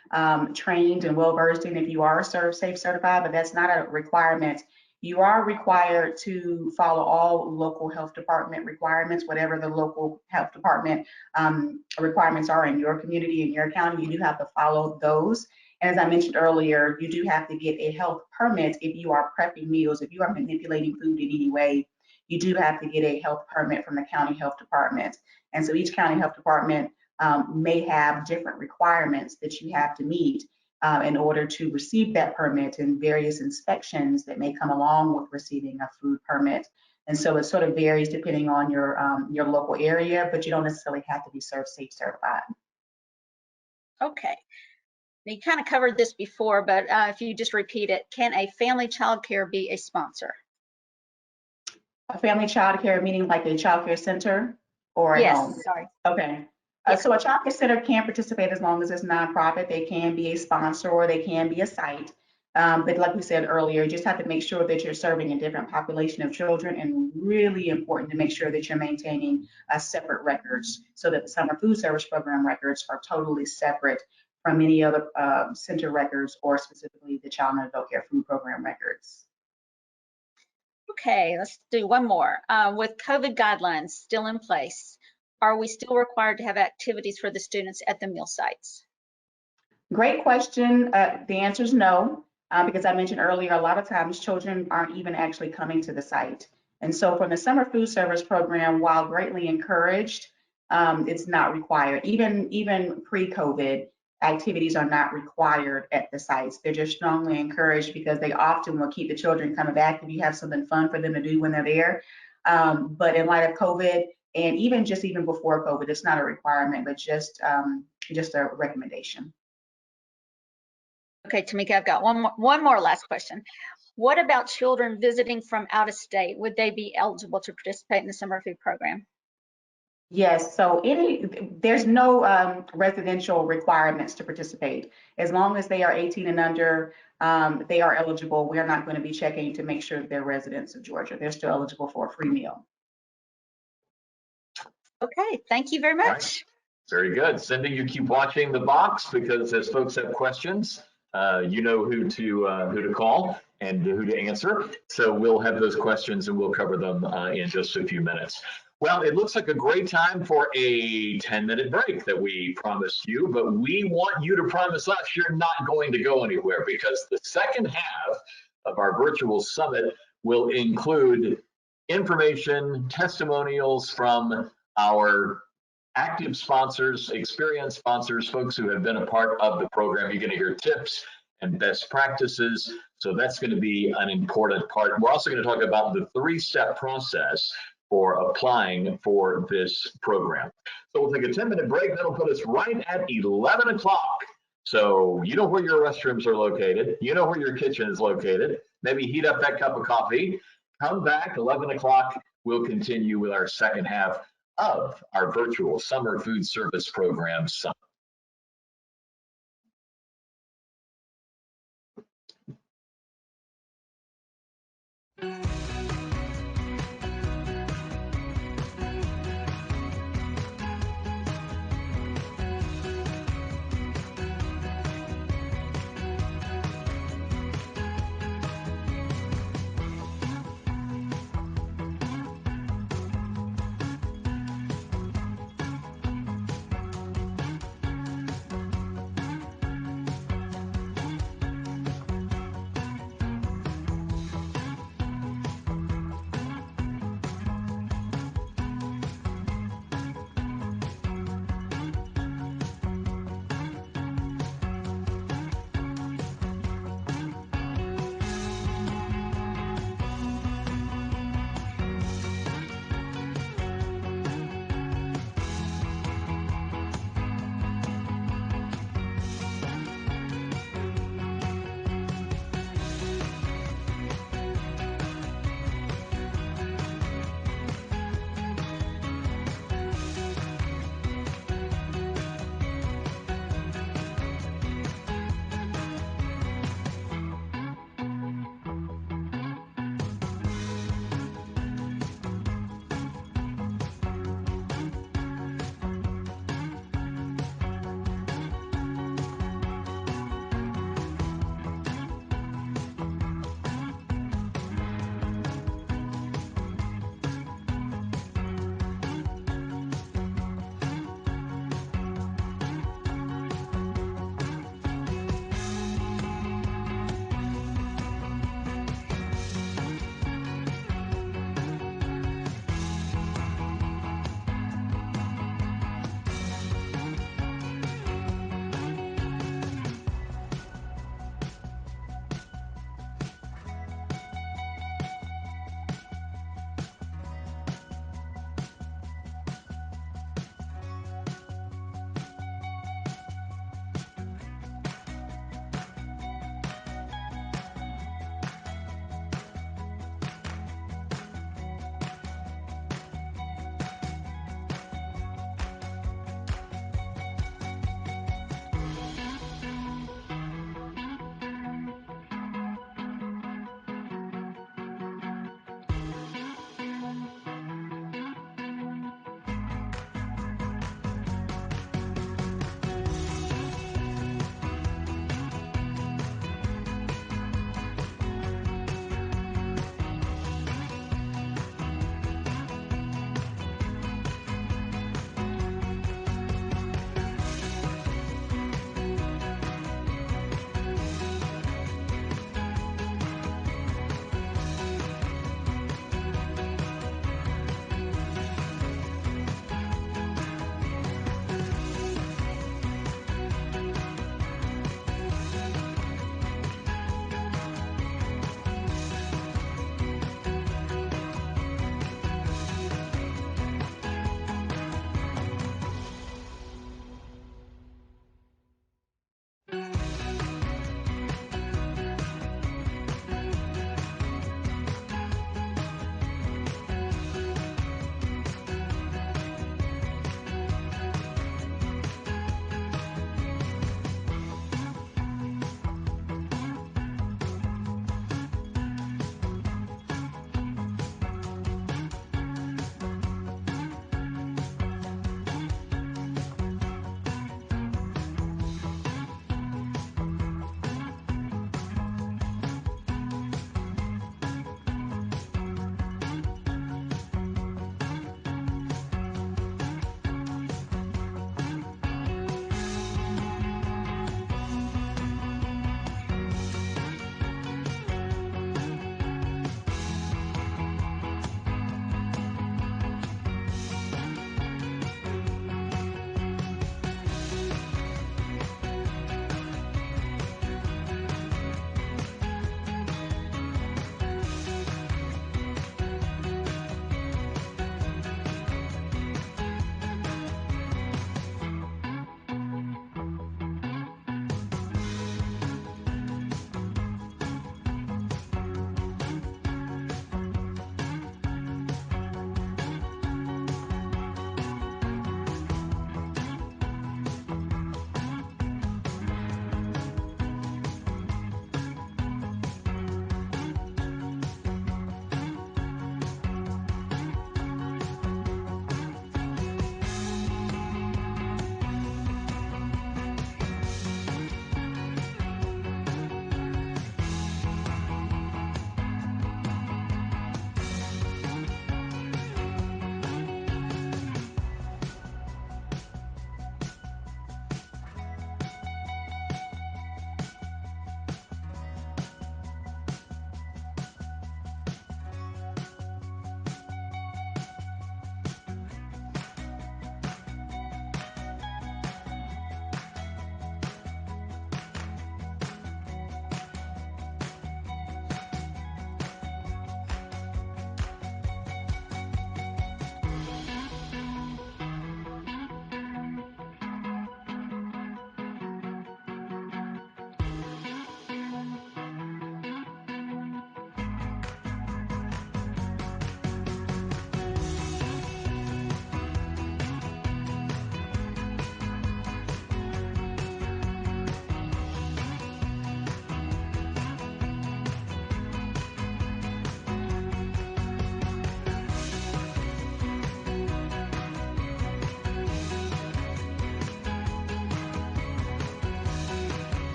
trained and well versed in if you are ServSafe certified, but that's not a requirement. You are required to follow all local health department requirements, whatever the local health department requirements are in your community, in your county. You do have to follow those. And as I mentioned earlier, you do have to get a health permit if you are prepping meals, if you are manipulating food in any way. You do have to get a health permit from the county health department. And so each county health department may have different requirements that you have to meet in order to receive that permit, and various inspections that may come along with receiving a food permit. And so it sort of varies depending on your local area, but you don't necessarily have to be ServSafe certified. Okay. You kind of covered this before, but if you just repeat it, can a family child care be a sponsor? A family child care, meaning like a child care center or a home? Yes, sorry. Okay. Yeah. So a child care center can participate as long as it's nonprofit. They can be a sponsor or they can be a site. But like we said earlier, you just have to make sure that you're serving a different population of children, and really important to make sure that you're maintaining separate records, so that the summer food service program records are totally separate from any other center records, or specifically the child and adult care food program records. Okay, let's do one more. With COVID guidelines still in place, are we still required to have activities for the students at the meal sites? Great question. The answer is no, because I mentioned earlier, a lot of times children aren't even actually coming to the site. And so from the summer food service program, while greatly encouraged, it's not required. Even pre-COVID, activities are not required at the sites. They're just strongly encouraged because they often will keep the children coming back if you have something fun for them to do when they're there. But in light of COVID, and even before COVID, it's not a requirement, but just a recommendation. Okay, Tamika, I've got one more last question. What about children visiting from out of state? Would they be eligible to participate in the summer food program? Yes, so there's no residential requirements to participate. As long as they are 18 and under, they are eligible. We're not going to be checking to make sure they're residents of Georgia. They're still eligible for a free meal. Okay, thank you very much. Right. Very good. Cindy, you keep watching the box, because as folks have questions, you know who to call and who to answer. So we'll have those questions and we'll cover them in just a few minutes. Well, it looks like a great time for a 10-minute break that we promised you, but we want you to promise us you're not going to go anywhere, because the second half of our virtual summit will include information, testimonials from our active sponsors, experienced sponsors, folks who have been a part of the program. You're going to hear tips and best practices. So that's going to be an important part. We're also going to talk about the 3-step process for applying for this program. So we'll take a 10-minute break. That'll put us right at 11 o'clock. So you know where your restrooms are located. You know where your kitchen is located. Maybe heat up that cup of coffee. Come back, 11 o'clock. We'll continue with our second half of our virtual summer food service program summit.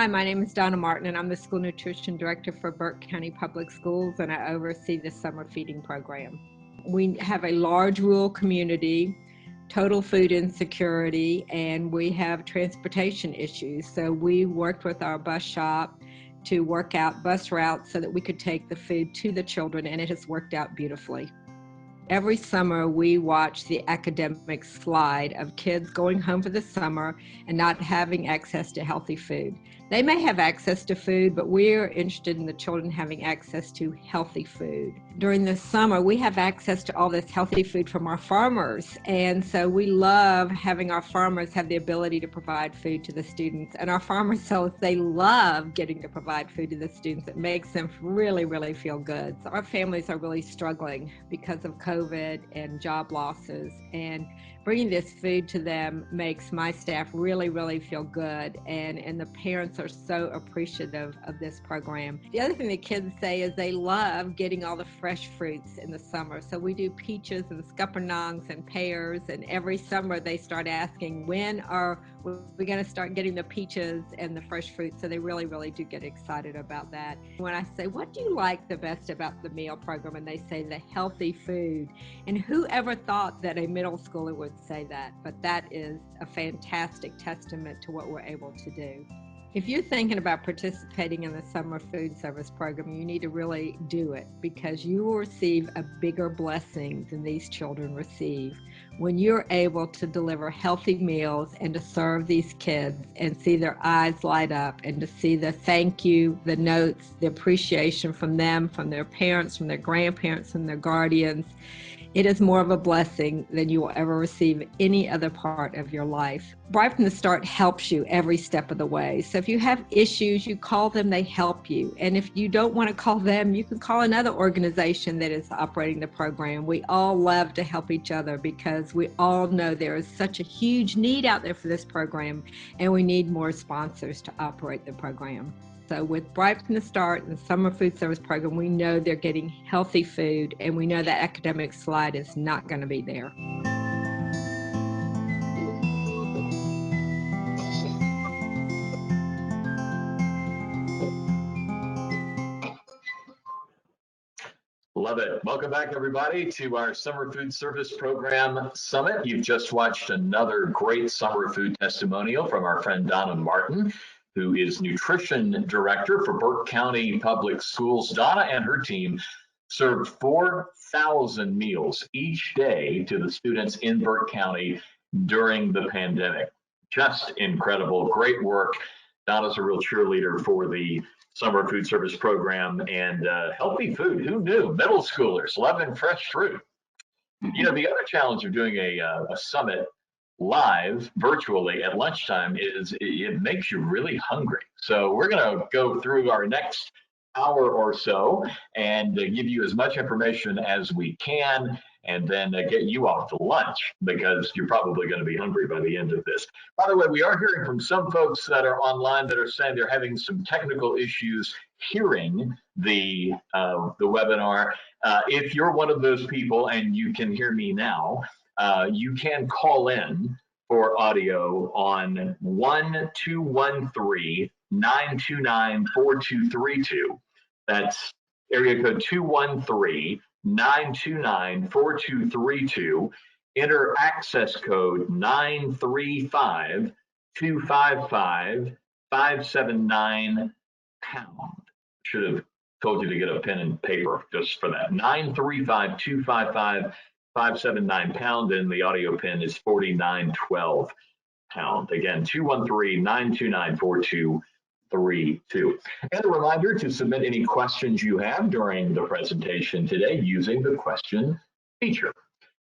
Hi, my name is Donna Martin, and I'm the School Nutrition Director for Burke County Public Schools, and I oversee the summer feeding program. We have a large rural community, total food insecurity, and we have transportation issues. So we worked with our bus shop to work out bus routes so that we could take the food to the children, and it has worked out beautifully. Every summer, we watch the academic slide of kids going home for the summer and not having access to healthy food. They may have access to food, but we're interested in the children having access to healthy food. During the summer, we have access to all this healthy food from our farmers, and so we love having our farmers have the ability to provide food to the students. And our farmers tell us they love getting to provide food to the students. It makes them really, really feel good. So our families are really struggling because of COVID and job losses, and bringing this food to them makes my staff really, really feel good, and the parents are so appreciative of this program. The other thing the kids say is they love getting all the fresh fruits in the summer. So we do peaches and scuppernongs and pears, and every summer they start asking, when are we going to start getting the peaches and the fresh fruit? So they really, really do get excited about that. When I say, what do you like the best about the meal program? And they say the healthy food. And whoever thought that a middle schooler would say that? But that is a fantastic testament to what we're able to do. If you're thinking about participating in the summer food service program, you need to really do it, because you will receive a bigger blessing than these children receive when you're able to deliver healthy meals and to serve these kids and see their eyes light up, and to see the thank you, the notes, the appreciation from them, from their parents, from their grandparents, from their guardians. It is more of a blessing than you will ever receive any other part of your life. Right from the Start helps you every step of the way. So if you have issues, you call them, they help you. And if you don't want to call them, you can call another organization that is operating the program. We all love to help each other because we all know there is such a huge need out there for this program, and we need more sponsors to operate the program. So with Bright from the Start and the Summer Food Service Program, we know they're getting healthy food, and we know that academic slide is not going to be there. Love it. Welcome back, everybody, to our Summer Food Service Program Summit. You've just watched another great summer food testimonial from our friend Donna Martin, who is Nutrition Director for Burke County Public Schools. Donna and her team served 4,000 meals each day to the students in Burke County during the pandemic. Just incredible. Great work. Donna's a real cheerleader for the Summer Food Service Program, and healthy food. Who knew? Middle schoolers loving fresh fruit. You know, the other challenge of doing a summit live virtually at lunchtime is it makes you really hungry. So we're going to go through our next hour or so and give you as much information as we can, and then get you off to lunch, because you're probably going to be hungry by the end of this. By the way, we are hearing from some folks that are online that are saying they're having some technical issues hearing the webinar. If you're one of those people and you can hear me now, you can call in for audio on 1-213-929-4232. That's area code 213-929-4232. Enter access code 935-255-579#. Should have told you to get a pen and paper just for that. 935-255-579#, and the audio pin is 4912#. Again, 213-929-4232. And a reminder to submit any questions you have during the presentation today using the question feature.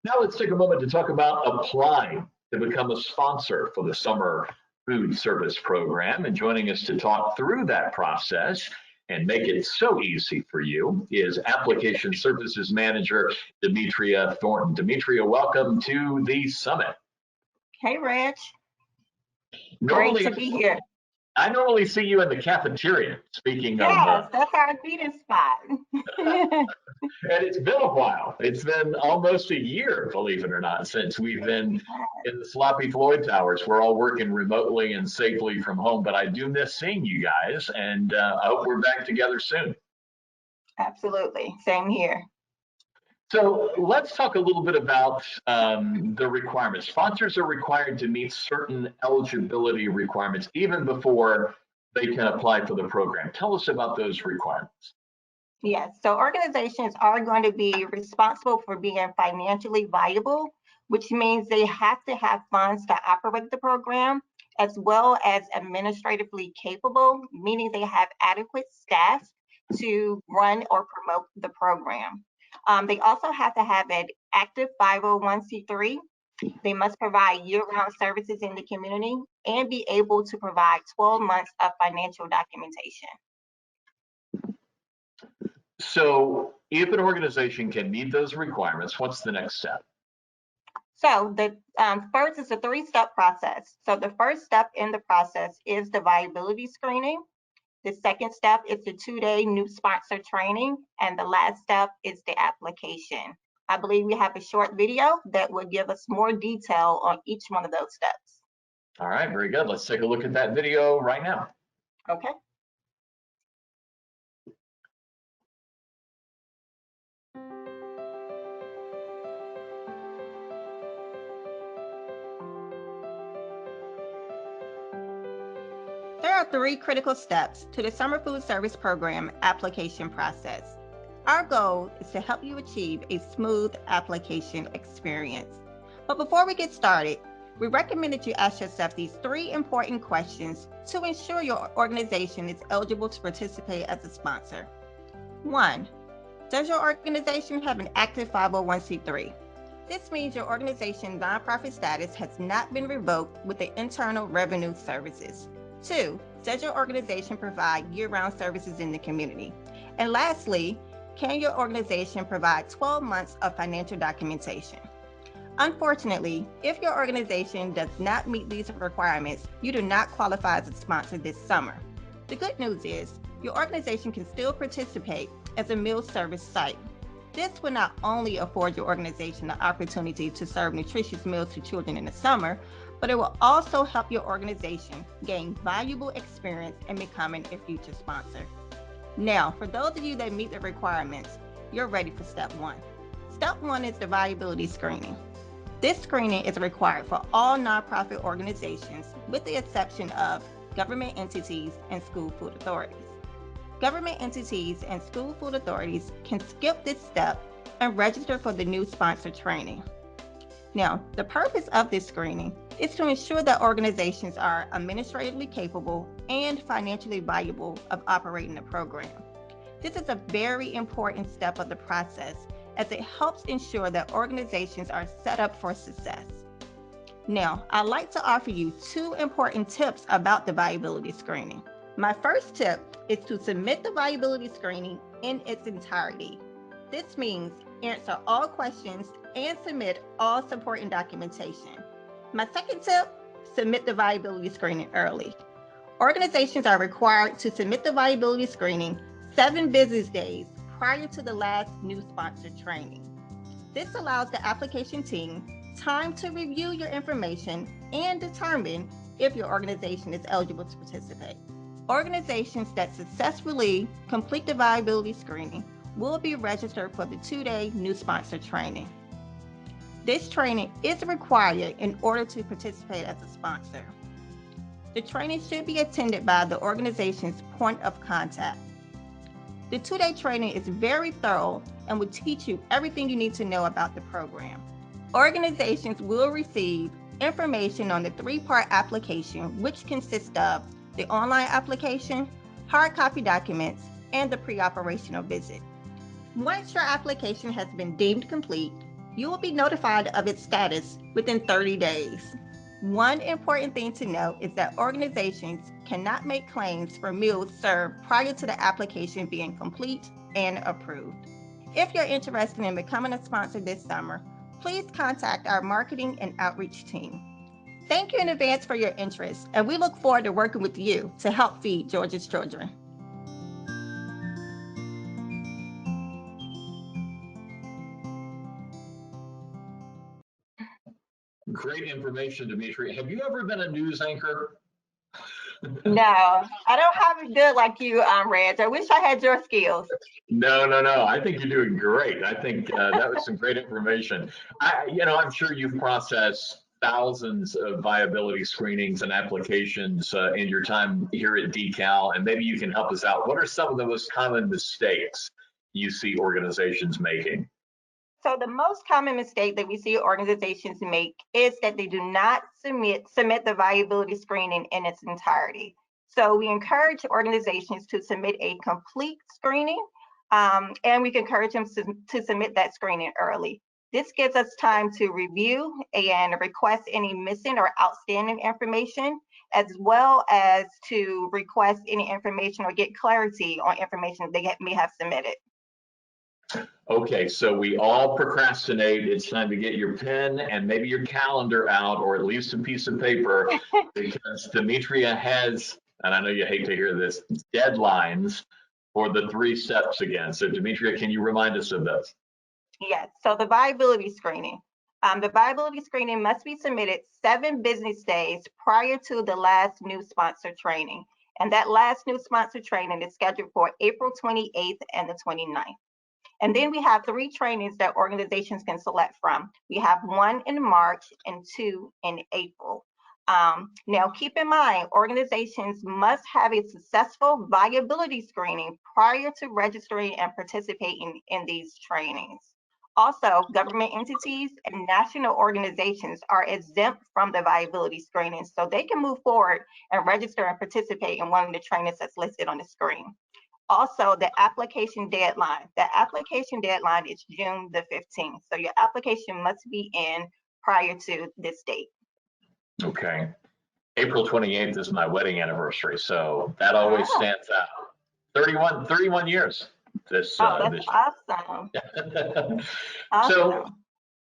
Now let's take a moment to talk about applying to become a sponsor for the Summer Food Service Program. And joining us to talk through that process and make it so easy for you is Application Services Manager Demetria Thornton. Demetria, welcome to the summit. Hey, Reg. Great to be here. I normally see you in the cafeteria. Speaking yes, of, that's our meeting spot. And it's been a while. It's been almost a year, believe it or not, since we've been in the Sloppy Floyd Towers. We're all working remotely and safely from home, but I do miss seeing you guys, and I hope we're back together soon. Absolutely. Same here. So let's talk a little bit about the requirements. Sponsors are required to meet certain eligibility requirements even before they can apply for the program. Tell us about those requirements. Yes, so organizations are going to be responsible for being financially viable, which means they have to have funds to operate the program, as well as administratively capable, meaning they have adequate staff to run or promote the program. They also have to have an active 501c3. They must provide year-round services in the community and be able to provide 12 months of financial documentation. So if an organization can meet those requirements, what's the next step? So the first is a three-step process. So the first step in the process is the viability screening. The second step is the 2-day new sponsor training. And the last step is the application. I believe we have a short video that will give us more detail on each one of those steps. All right, very good. Let's take a look at that video right now. Okay. There are 3 critical steps to the Summer Food Service Program application process. Our goal is to help you achieve a smooth application experience. But before we get started, we recommend that you ask yourself these 3 important questions to ensure your organization is eligible to participate as a sponsor. 1. Does your organization have an active 501c3? This means your organization's nonprofit status has not been revoked with the Internal Revenue Services. 2, does your organization provide year-round services in the community? And lastly, can your organization provide 12 months of financial documentation? Unfortunately, if your organization does not meet these requirements, you do not qualify as a sponsor this summer. The good news is, your organization can still participate as a meal service site. This will not only afford your organization the opportunity to serve nutritious meals to children in the summer, but it will also help your organization gain valuable experience in becoming a future sponsor. Now, for those of you that meet the requirements, you're ready for step 1. Step 1 is the viability screening. This screening is required for all nonprofit organizations, with the exception of government entities and school food authorities. Government entities and school food authorities can skip this step and register for the new sponsor training. Now, the purpose of this screening is to ensure that organizations are administratively capable and financially viable of operating the program. This is a very important step of the process as it helps ensure that organizations are set up for success. Now, I'd like to offer you 2 important tips about the viability screening. My first tip is to submit the viability screening in its entirety. This means answer all questions and submit all supporting documentation. My second tip, submit the viability screening early. Organizations are required to submit the viability screening 7 business days prior to the last new sponsor training. This allows the application team time to review your information and determine if your organization is eligible to participate. Organizations that successfully complete the viability screening will be registered for the 2-day new sponsor training. This training is required in order to participate as a sponsor. The training should be attended by the organization's point of contact. The 2-day training is very thorough and will teach you everything you need to know about the program. Organizations will receive information on the 3-part application, which consists of the online application, hard copy documents, and the pre-operational visit. Once your application has been deemed complete, you will be notified of its status within 30 days. One important thing to note is that organizations cannot make claims for meals served prior to the application being complete and approved. If you're interested in becoming a sponsor this summer, please contact our marketing and outreach team. Thank you in advance for your interest, and we look forward to working with you to help feed Georgia's children. Great information, Demetria. Have you ever been a news anchor? No, I don't have it good like you, Reg. I wish I had your skills. No. I think you're doing great. I think that was some great information. I'm sure you've processed thousands of viability screenings and applications in your time here at DeKalb, and maybe you can help us out. What are some of the most common mistakes you see organizations making? So the most common mistake that we see organizations make is that they do not submit the viability screening in its entirety. So we encourage organizations to submit a complete screening, and we can encourage them to submit that screening early. This gives us time to review and request any missing or outstanding information, as well as to request any information or get clarity on information they may have submitted. Okay, so we all procrastinate. It's time to get your pen and maybe your calendar out, or at least a piece of paper, because Demetria has, and I know you hate to hear this, deadlines for the 3 steps again. So Demetria, can you remind us of this? Yes, so the viability screening. The viability screening must be submitted 7 business days prior to the last new sponsor training. And that last new sponsor training is scheduled for April 28th and the 29th. And then we have 3 trainings that organizations can select from. We have 1 in March and 2 in April. Now, keep in mind, organizations must have a successful viability screening prior to registering and participating in these trainings. Also, government entities and national organizations are exempt from the viability screening, so they can move forward and register and participate in one of the trainings that's listed on the screen. Also, the application deadline. The application deadline is June the 15th. So your application must be in prior to this date. Okay. April 28th is my wedding anniversary, so that always stands out. 31 years. That's awesome. So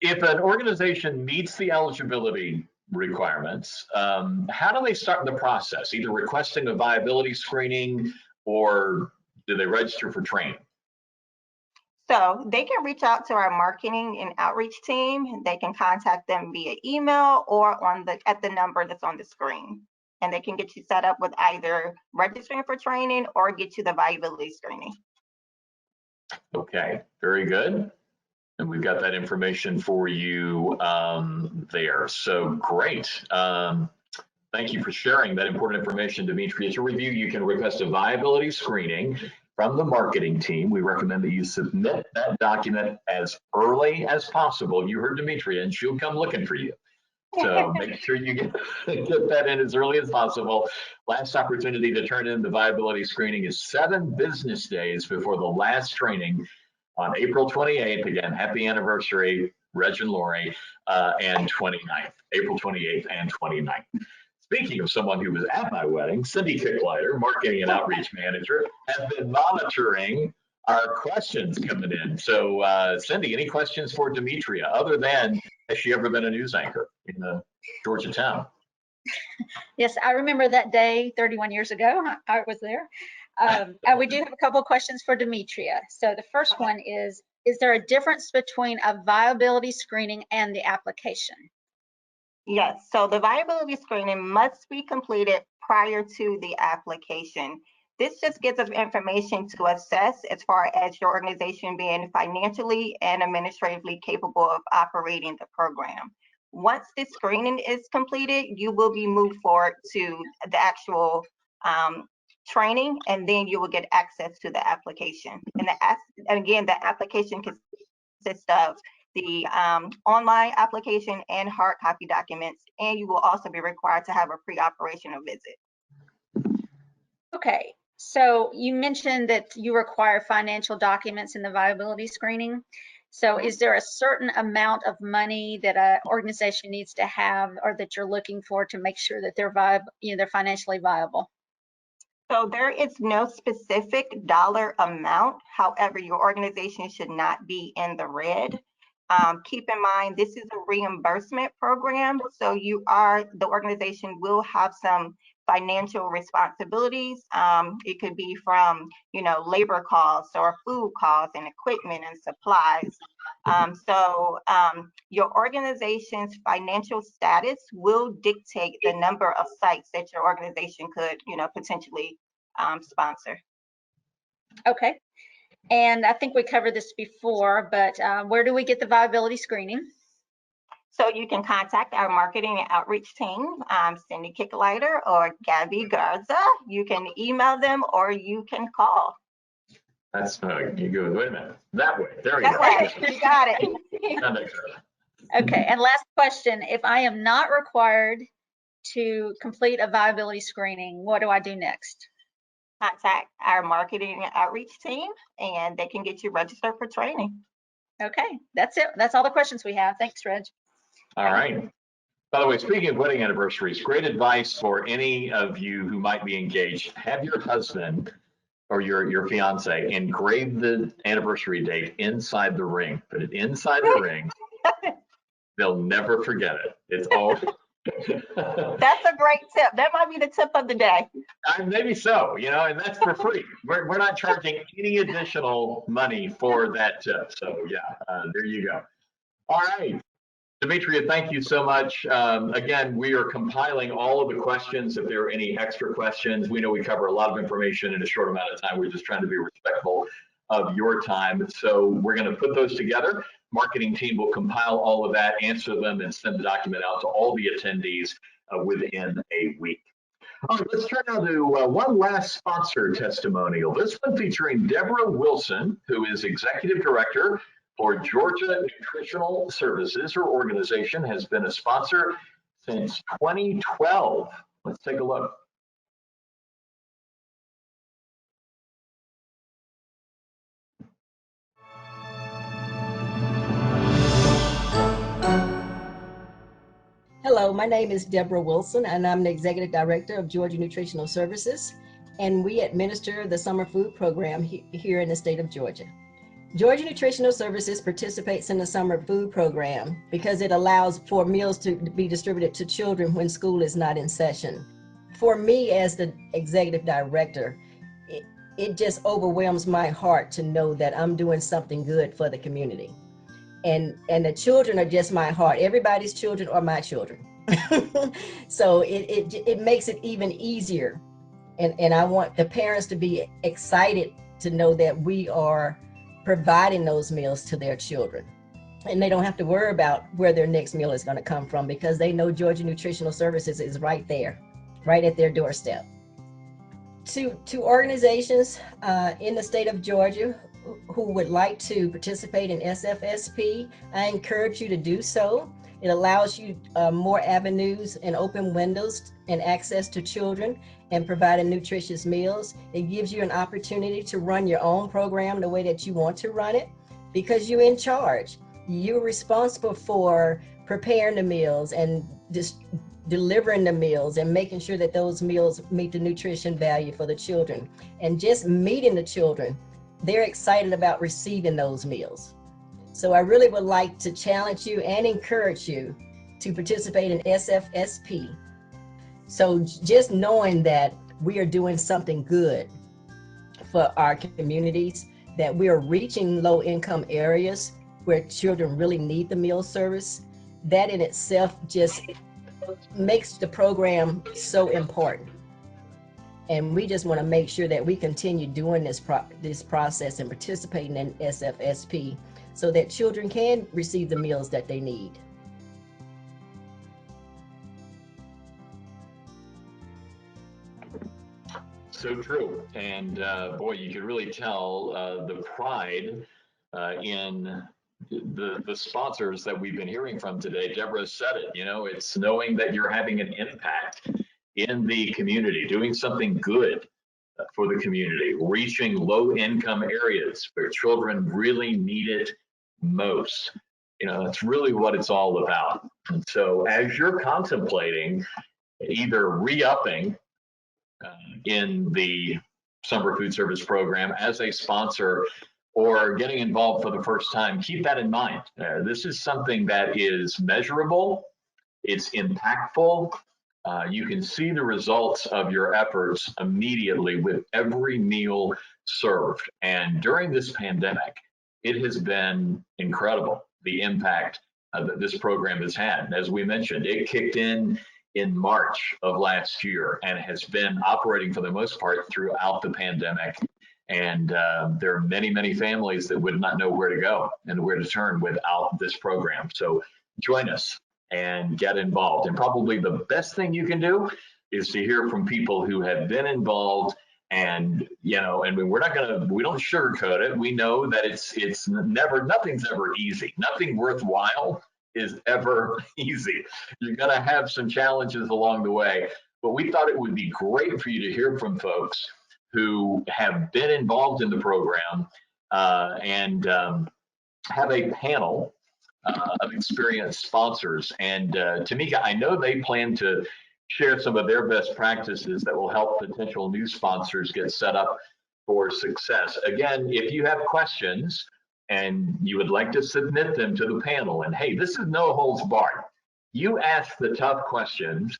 if an organization meets the eligibility requirements, how do they start the process? Either requesting a viability screening, or do they register for training? So they can reach out to our marketing and outreach team. They can contact them via email or at the number that's on the screen. And they can get you set up with either registering for training or get you the viability screening. Okay, very good. And we've got that information for you there. So great. Thank you for sharing that important information, Demetria. To review, you can request a viability screening from the marketing team. We recommend that you submit that document as early as possible. You heard Demetria, and she'll come looking for you. So make sure you get that in as early as possible. Last opportunity to turn in the viability screening is 7 business days before the last training on April 28th. Again, happy anniversary, Reg and Lori, and 29th, April 28th and 29th. Speaking of someone who was at my wedding, Cindy Kicklighter, Marketing and Outreach Manager, has been monitoring our questions coming in. So Cindy, any questions for Demetria other than, has she ever been a news anchor in the Georgia town? Yes, I remember that day 31 years ago. I was there. We do have a couple of questions for Demetria. So the first one is there a difference between a viability screening and the application? Yes, so the viability screening must be completed prior to the application. This just gives us information to assess as far as your organization being financially and administratively capable of operating the program. Once this screening is completed, you will be moved forward to the actual training, and then you will get access to the application. And again, the application consists of the online application and hard copy documents, and you will also be required to have a pre-operational visit. Okay, so you mentioned that you require financial documents in the viability screening. So is there a certain amount of money that an organization needs to have or that you're looking for to make sure that they're financially viable? So there is no specific dollar amount. However, your organization should not be in the red. Keep in mind, this is a reimbursement program. So the organization will have some financial responsibilities. It could be from, labor costs or food costs and equipment and supplies. Your organization's financial status will dictate the number of sites that your organization could, potentially sponsor. Okay. And I think we covered this before, but where do we get the viability screening? So you can contact our marketing and outreach team, Cindy Kicklighter or Gabby Garza. You can email them or you can call. That's you go. Wait a minute. That way. There you go. That way. You got it. Okay. And last question: if I am not required to complete a viability screening, what do I do next? Contact our marketing and outreach team, and they can get you registered for training. Okay, that's it. That's all the questions we have. Thanks, Reg. All right. By the way, speaking of wedding anniversaries, great advice for any of you who might be engaged. Have your husband or your fiance engrave the anniversary date inside the ring. Put it inside the ring. They'll never forget it. It's all. That's a great tip. That might be the tip of the day. Maybe so, and that's for free. We're not charging any additional money for that tip. So yeah, there you go. All right. Demetria, thank you so much. Again, we are compiling all of the questions. If there are any extra questions, we know we cover a lot of information in a short amount of time. We're just trying to be respectful of your time. So we're going to put those together. Marketing team will compile all of that, answer them, and send the document out to all the attendees within a week. All right, let's turn now to one last sponsor testimonial. This one featuring Deborah Wilson, who is Executive Director for Georgia Nutritional Services. Her organization has been a sponsor since 2012. Let's take a look. Hello, my name is Deborah Wilson, and I'm the Executive Director of Georgia Nutritional Services, and we administer the summer food program here in the state of Georgia. Georgia Nutritional Services participates in the summer food program because it allows for meals to be distributed to children when school is not in session. For me as the Executive Director, it just overwhelms my heart to know that I'm doing something good for the community. And the children are just my heart. Everybody's children are my children. So it makes it even easier. And I want the parents to be excited to know that we are providing those meals to their children. And they don't have to worry about where their next meal is going to come from because they know Georgia Nutritional Services is right there, right at their doorstep. To organizations in the state of Georgia who would like to participate in SFSP, I encourage you to do so. It allows you more avenues and open windows and access to children and providing nutritious meals. It gives you an opportunity to run your own program the way that you want to run it because you're in charge. You're responsible for preparing the meals and delivering the meals and making sure that those meals meet the nutrition value for the children. And just meeting the children, they're excited about receiving those meals. So I really would like to challenge you and encourage you to participate in SFSP. So just knowing that we are doing something good for our communities, that we are reaching low-income areas where children really need the meal service, that in itself just makes the program so important. And we just want to make sure that we continue doing this process and participating in SFSP so that children can receive the meals that they need. So true. And boy, you could really tell the pride in the sponsors that we've been hearing from today. Deborah said it, it's knowing that you're having an impact in the community, doing something good for the community, reaching low-income areas where children really need it most. That's really what it's all about. And so as you're contemplating either re-upping in the summer food service program as a sponsor or getting involved for the first time, keep that in mind. This is something that is measurable, it's impactful, You can see the results of your efforts immediately with every meal served. And during this pandemic, it has been incredible, the impact that this program has had. As we mentioned, it kicked in March of last year and has been operating for the most part throughout the pandemic. And there are many, many families that would not know where to go and where to turn without this program. So join us and get involved. And probably the best thing you can do is to hear from people who have been involved. And, you know, and we don't sugarcoat it. We know that nothing's ever easy. Nothing worthwhile is ever easy. You're going to have some challenges along the way. But we thought it would be great for you to hear from folks who have been involved in the program and have a panel of experienced sponsors. And Tamika, I know they plan to share some of their best practices that will help potential new sponsors get set up for success. Again, if you have questions and you would like to submit them to the panel, and hey, this is no holds barred. You ask the tough questions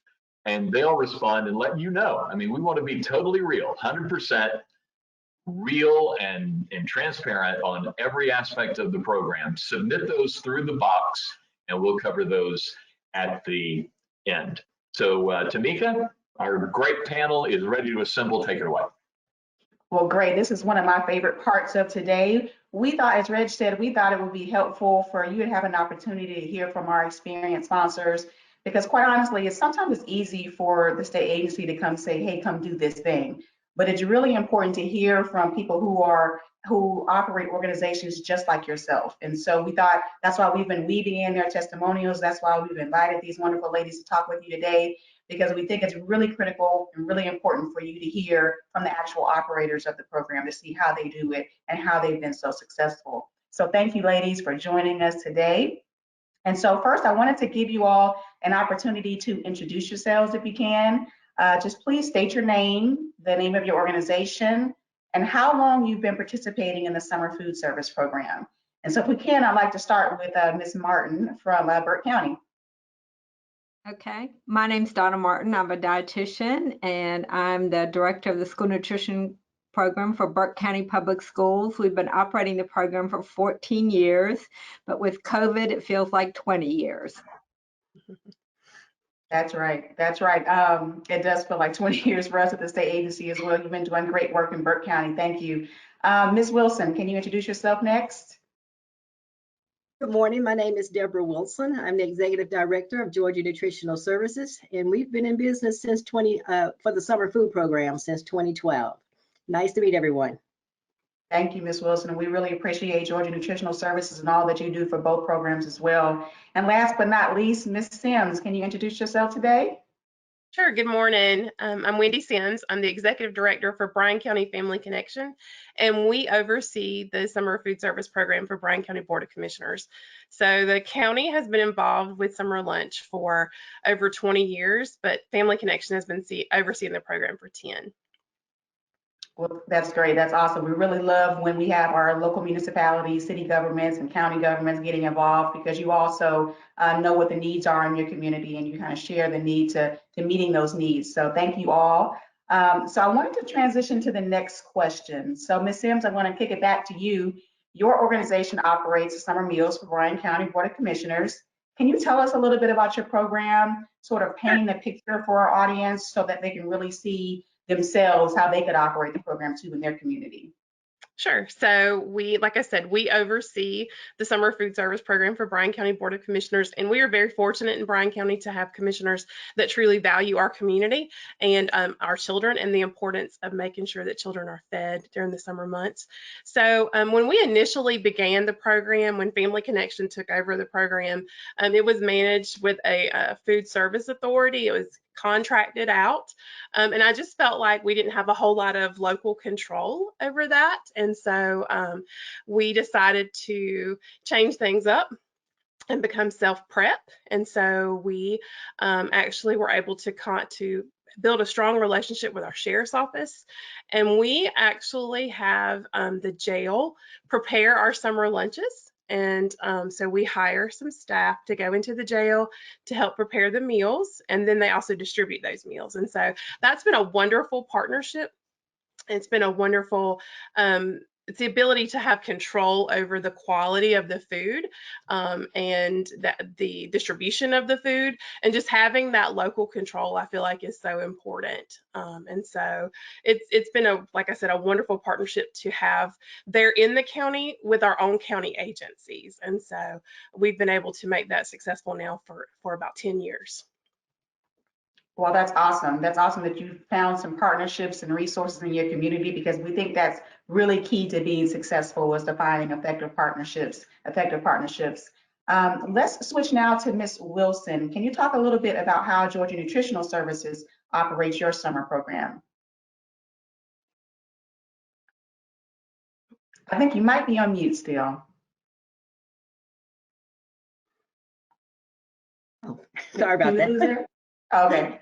and they'll respond and let you know. I mean, we want to be totally real, 100% real and transparent on every aspect of the program. Submit those through the box and we'll cover those at the end. So Tamika, our great panel is ready to assemble. Take it away. Well, great. This is one of my favorite parts of today. We thought, as Reg said, we thought it would be helpful for you to have an opportunity to hear from our experienced sponsors, because quite honestly, sometimes it's easy for the state agency to come say, hey, come do this thing. But it's really important to hear from people who operate organizations just like yourself. And so we thought that's why we've been weaving in their testimonials. That's why we've invited these wonderful ladies to talk with you today, because we think it's really critical and really important for you to hear from the actual operators of the program to see how they do it and how they've been so successful. So thank you, ladies, for joining us today. And so first, I wanted to give you all an opportunity to introduce yourselves if you can. Just please state your name, the name of your organization, and how long you've been participating in the summer food service program. And so if we can, I'd like to start with Ms. Martin from Burke County. Okay, my name's Donna Martin. I'm a dietitian and I'm the director of the school nutrition program for Burke County Public Schools. We've been operating the program for 14 years, but with COVID, it feels like 20 years. That's right. That's right. It does feel like 20 years for us at the state agency as well. You've been doing great work in Burke County. Thank you. Ms. Wilson, can you introduce yourself next? Good morning. My name is Deborah Wilson. I'm the Executive Director of Georgia Nutritional Services, and we've been in business since for the summer food program since 2012. Nice to meet everyone. Thank you, Ms. Wilson. And we really appreciate Georgia Nutritional Services and all that you do for both programs as well. And last but not least, Ms. Sims, can you introduce yourself today? Sure. Good morning. I'm Wendy Sims. I'm the Executive Director for Bryan County Family Connection, and we oversee the Summer Food Service Program for Bryan County Board of Commissioners. So the county has been involved with summer lunch for over 20 years, but Family Connection has been overseeing the program for 10. Well, that's great. That's awesome. We really love when we have our local municipalities, city governments, and county governments getting involved, because you also know what the needs are in your community and you kind of share the need to meeting those needs. So thank you all. So I wanted to transition to the next question. So Ms. Sims, I want to kick it back to you. Your organization operates summer meals for Bryan County Board of Commissioners. Can you tell us a little bit about your program, sort of painting the picture for our audience so that they can really see themselves how they could operate the program too in their community? Sure. So like I said, we oversee the Summer Food Service Program for Bryan County Board of Commissioners, and we are very fortunate in Bryan County to have commissioners that truly value our community and our children, and the importance of making sure that children are fed during the summer months. So when we initially began the program, when Family Connection took over the program, it was managed with a food service authority. It was contracted out, and I just felt like we didn't have a whole lot of local control over that. And so we decided to change things up and become self-prep. And so we actually were able to build a strong relationship with our sheriff's office. And we actually have the jail prepare our summer lunches. And so we hire some staff to go into the jail to help prepare the meals, and then they also distribute those meals. And so that's been a wonderful partnership. It's been a wonderful, it's the ability to have control over the quality of the food, and the distribution of the food, and just having that local control, I feel like, is so important. And so it's been, like I said, a wonderful partnership to have there in the county with our own county agencies. And so we've been able to make that successful now for about 10 years. Well, that's awesome. That's awesome that you found some partnerships and resources in your community, because we think that's really key to being successful, is defining effective partnerships. Let's switch now to Ms. Wilson. Can you talk a little bit about how Georgia Nutritional Services operates your summer program? I think you might be on mute still. Oh, sorry about that. Okay.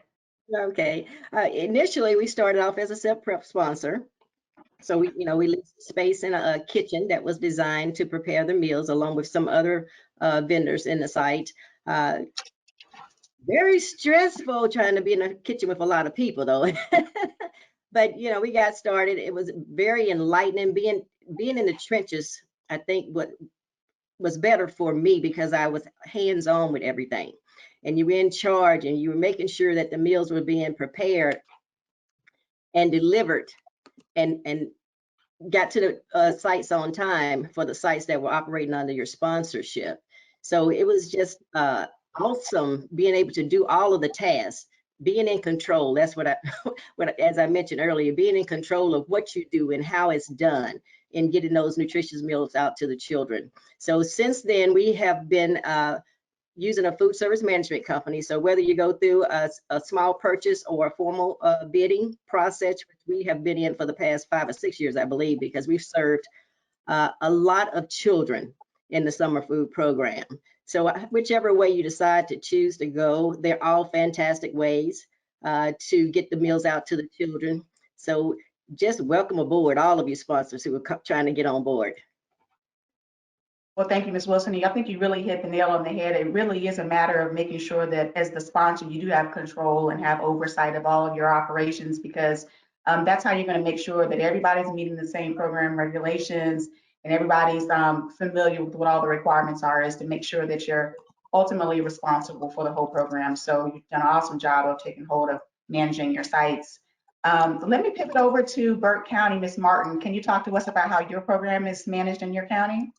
Okay. Initially, we started off as a self-prep sponsor. So we leased space in a kitchen that was designed to prepare the meals, along with some other vendors in the site. Very stressful trying to be in a kitchen with a lot of people, though. But we got started. It was very enlightening. Being in the trenches, I think what was better for me, because I was hands-on with everything. And you were in charge, and you were making sure that the meals were being prepared and delivered and got to the sites on time for the sites that were operating under your sponsorship. So it was just awesome being able to do all of the tasks, being in control. That's what as I mentioned earlier, being in control of what you do and how it's done, and getting those nutritious meals out to the children. So since then, we have been using a food service management company. So whether you go through a small purchase or a formal bidding process, which we have been in for the past 5 or 6 years, I believe, because we've served a lot of children in the summer food program. So whichever way you decide to choose to go, they're all fantastic ways to get the meals out to the children. So just welcome aboard all of you sponsors who are trying to get on board. Well, thank you, Ms. Wilson. I think you really hit the nail on the head. It really is a matter of making sure that as the sponsor, you do have control and have oversight of all of your operations, because that's how you're going to make sure that everybody's meeting the same program regulations and everybody's familiar with what all the requirements are, is to make sure that you're ultimately responsible for the whole program. So you've done an awesome job of taking hold of managing your sites. Let me pivot over to Burke County. Ms. Martin, can you talk to us about how your program is managed in your county?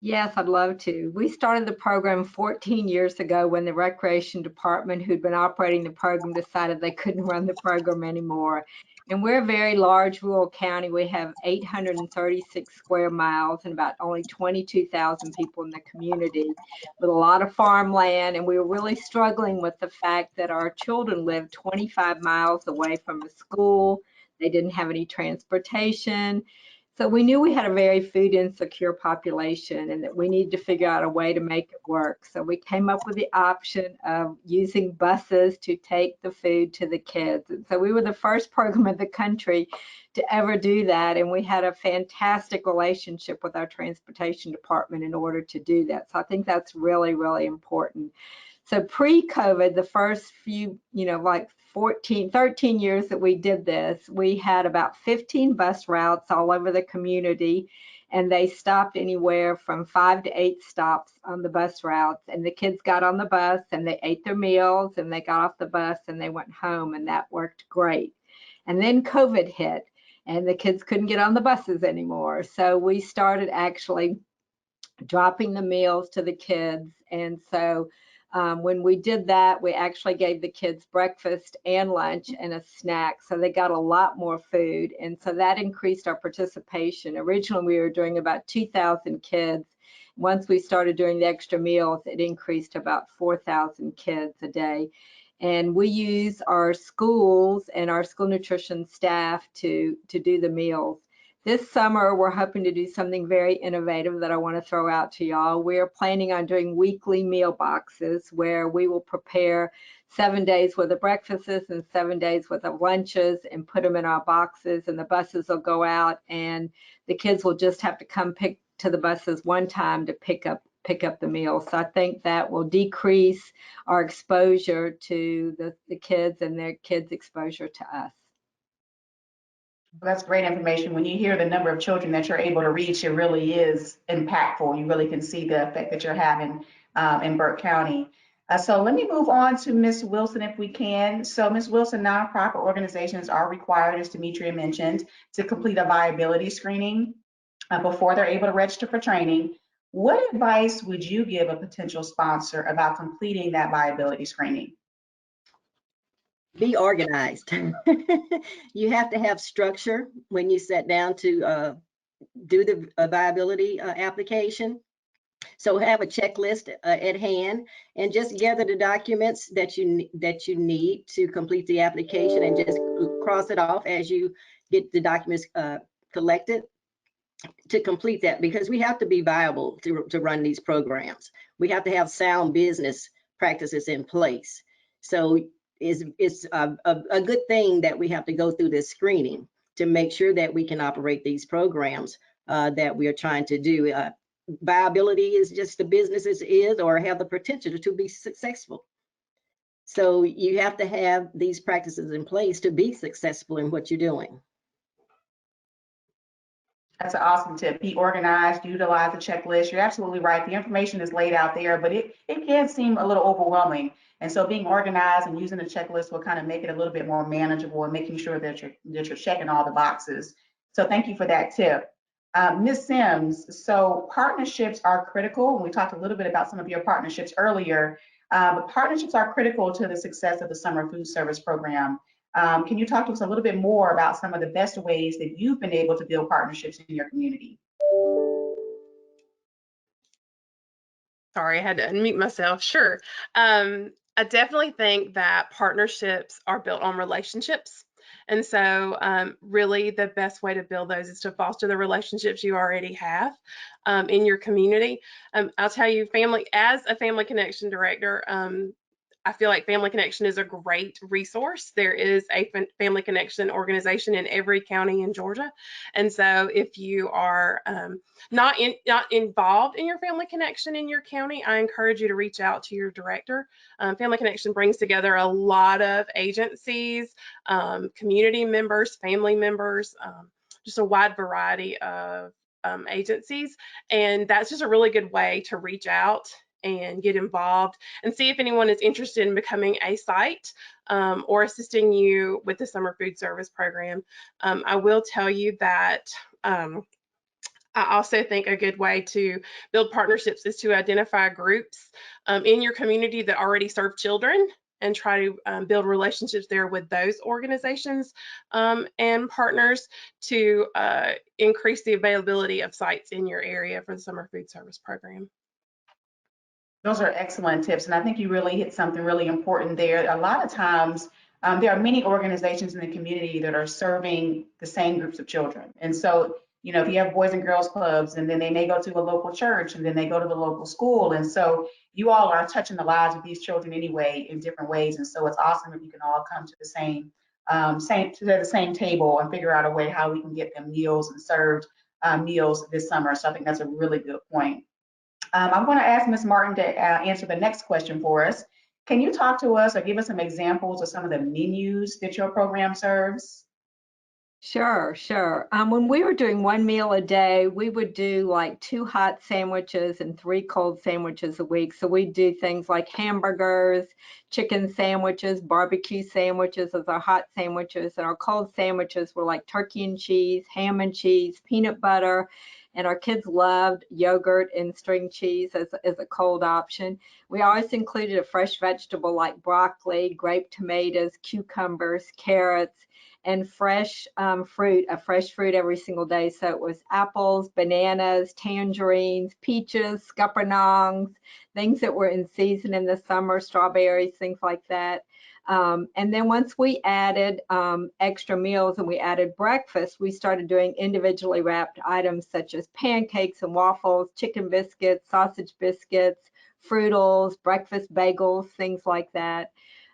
Yes, I'd love to. We started the program 14 years ago when the Recreation Department, who'd been operating the program, decided they couldn't run the program anymore. And we're a very large rural county. We have 836 square miles and about only 22,000 people in the community, with a lot of farmland. And we were really struggling with the fact that our children lived 25 miles away from a school. They didn't have any transportation. So we knew we had a very food insecure population, and that we needed to figure out a way to make it work. So we came up with the option of using buses to take the food to the kids. And so we were the first program in the country to ever do that. And we had a fantastic relationship with our transportation department in order to do that. So I think that's really, really important. So pre-COVID, the first few, like 13 years that we did this, we had about 15 bus routes all over the community, and they stopped anywhere from 5 to 8 stops on the bus routes. And the kids got on the bus and they ate their meals and they got off the bus and they went home, and that worked great. And then COVID hit and the kids couldn't get on the buses anymore. So we started actually dropping the meals to the kids. And so when we did that, we actually gave the kids breakfast and lunch and a snack. So they got a lot more food. And so that increased our participation. Originally, we were doing about 2,000 kids. Once we started doing the extra meals, it increased to about 4,000 kids a day. And we use our schools and our school nutrition staff to do the meals. This summer, we're hoping to do something very innovative that I want to throw out to y'all. We're planning on doing weekly meal boxes where we will prepare 7 days worth of breakfasts and 7 days worth of lunches and put them in our boxes, and the buses will go out and the kids will just have to come pick to the buses one time to pick up the meals. So I think that will decrease our exposure to the kids and their kids' exposure to us. That's great information. When you hear the number of children that you're able to reach, it really is impactful. You really can see the effect that you're having in Burke County. So let me move on to Ms. Wilson if we can. So Ms. Wilson, nonprofit organizations are required, as Demetria mentioned, to complete a viability screening before they're able to register for training. What advice would you give a potential sponsor about completing that viability screening? Be organized. You have to have structure when you sit down to do the viability application. So have a checklist at hand and just gather the documents that you need to complete the application, and just cross it off as you get the documents collected to complete that, because we have to be viable to run these programs. We have to have sound business practices in place. So it's a good thing that we have to go through this screening to make sure that we can operate these programs that we are trying to do. Viability is just the business is or have the potential to be successful. So you have to have these practices in place to be successful in what you're doing. That's an awesome tip. Be organized, utilize the checklist. You're absolutely right. The information is laid out there, but it can seem a little overwhelming. And so being organized and using the checklist will kind of make it a little bit more manageable and making sure that you're checking all the boxes. So thank you for that tip. Ms. Sims, so partnerships are critical. We talked a little bit about some of your partnerships earlier, but partnerships are critical to the success of the summer food service program. Can you talk to us a little bit more about some of the best ways that you've been able to build partnerships in your community? Sorry, I had to unmute myself. Sure. I definitely think that partnerships are built on relationships. And so really the best way to build those is to foster the relationships you already have in your community. I'll tell you, as a Family Connection director, I feel like Family Connection is a great resource. There is a Family Connection organization in every county in Georgia. And so if you are not involved in your Family Connection in your county, I encourage you to reach out to your director. Family Connection brings together a lot of agencies, community members, family members, just a wide variety of agencies. And that's just a really good way to reach out and get involved and see if anyone is interested in becoming a site or assisting you with the summer food service program. I will tell you that I also think a good way to build partnerships is to identify groups in your community that already serve children and try to build relationships there with those organizations and partners to increase the availability of sites in your area for the summer food service program. Those are excellent tips. And I think you really hit something really important there. A lot of times, there are many organizations in the community that are serving the same groups of children. And so, you know, if you have boys and girls clubs, and then they may go to a local church, and then they go to the local school. And so you all are touching the lives of these children anyway in different ways. And so it's awesome if you can all come to the same table and figure out a way how we can get them meals and served meals this summer. So I think that's a really good point. I'm going to ask Ms. Martin to answer the next question for us. Can you talk to us or give us some examples of some of the menus that your program serves? Sure. When we were doing one meal a day, we would do like 2 hot sandwiches and 3 cold sandwiches a week. So we'd do things like hamburgers, chicken sandwiches, barbecue sandwiches as our hot sandwiches, and our cold sandwiches were like turkey and cheese, ham and cheese, peanut butter, and our kids loved yogurt and string cheese as a cold option. We always included a fresh vegetable like broccoli, grape tomatoes, cucumbers, carrots, and fresh fruit every single day. So it was apples, bananas, tangerines, peaches, scuppernongs, things that were in season in the summer, strawberries, things like that. And then once we added extra meals and we added breakfast, we started doing individually wrapped items such as pancakes and waffles, chicken biscuits, sausage biscuits, fruitals, breakfast bagels, things like that.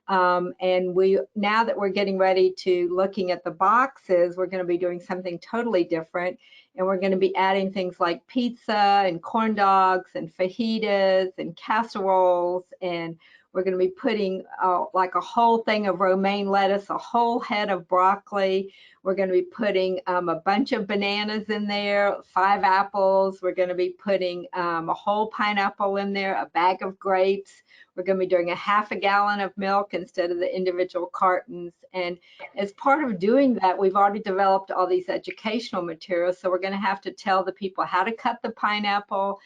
And now that we're getting ready to looking at the boxes, we're going to be doing something totally different. And we're going to be adding things like pizza and corn dogs and fajitas and casseroles. And we're going to be putting like a whole thing of romaine lettuce, a whole head of broccoli. We're going to be putting a bunch of bananas in there, 5 apples. We're going to be putting a whole pineapple in there, a bag of grapes. We're going to be doing a half a gallon of milk instead of the individual cartons. And as part of doing that, we've already developed all these educational materials. So we're going to have to tell the people how to cut the pineapple,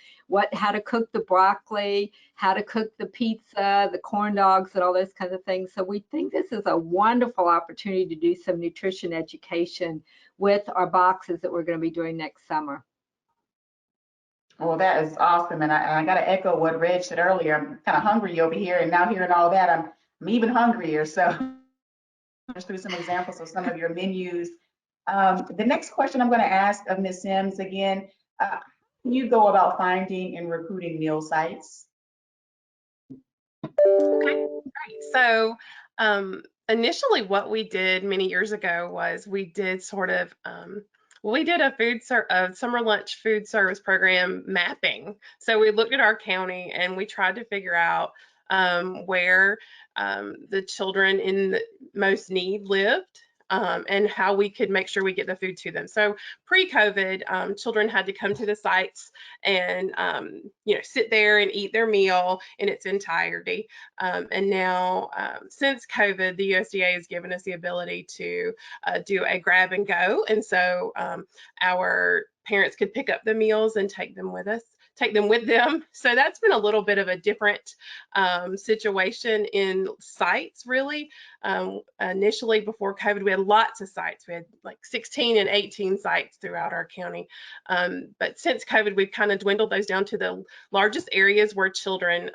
how to cook the broccoli, how to cook the pizza, the corn dogs, and all those kinds of things. So we think this is a wonderful opportunity to do some nutrition education with our boxes that we're going to be doing next summer. Well, that is awesome. And I got to echo what Reg said earlier. I'm kind of hungry over here, and now hearing all that, I'm even hungrier. So just through some examples of some of your menus. The next question I'm going to ask of Ms. Sims again, how can you go about finding and recruiting meal sites? Okay, great. So initially what we did many years ago was we did sort of, we did a summer lunch food service program mapping. So we looked at our county and we tried to figure out where the children in the most need lived. And how we could make sure we get the food to them. So pre-COVID, children had to come to the sites and sit there and eat their meal in its entirety. And now, since COVID, the USDA has given us the ability to do a grab and go, and so our parents could pick up the meals and take them with them. So that's been a little bit of a different situation in sites, really. Initially, before COVID, we had lots of sites. We had like 16 and 18 sites throughout our county. But since COVID, we've kind of dwindled those down to the largest areas where children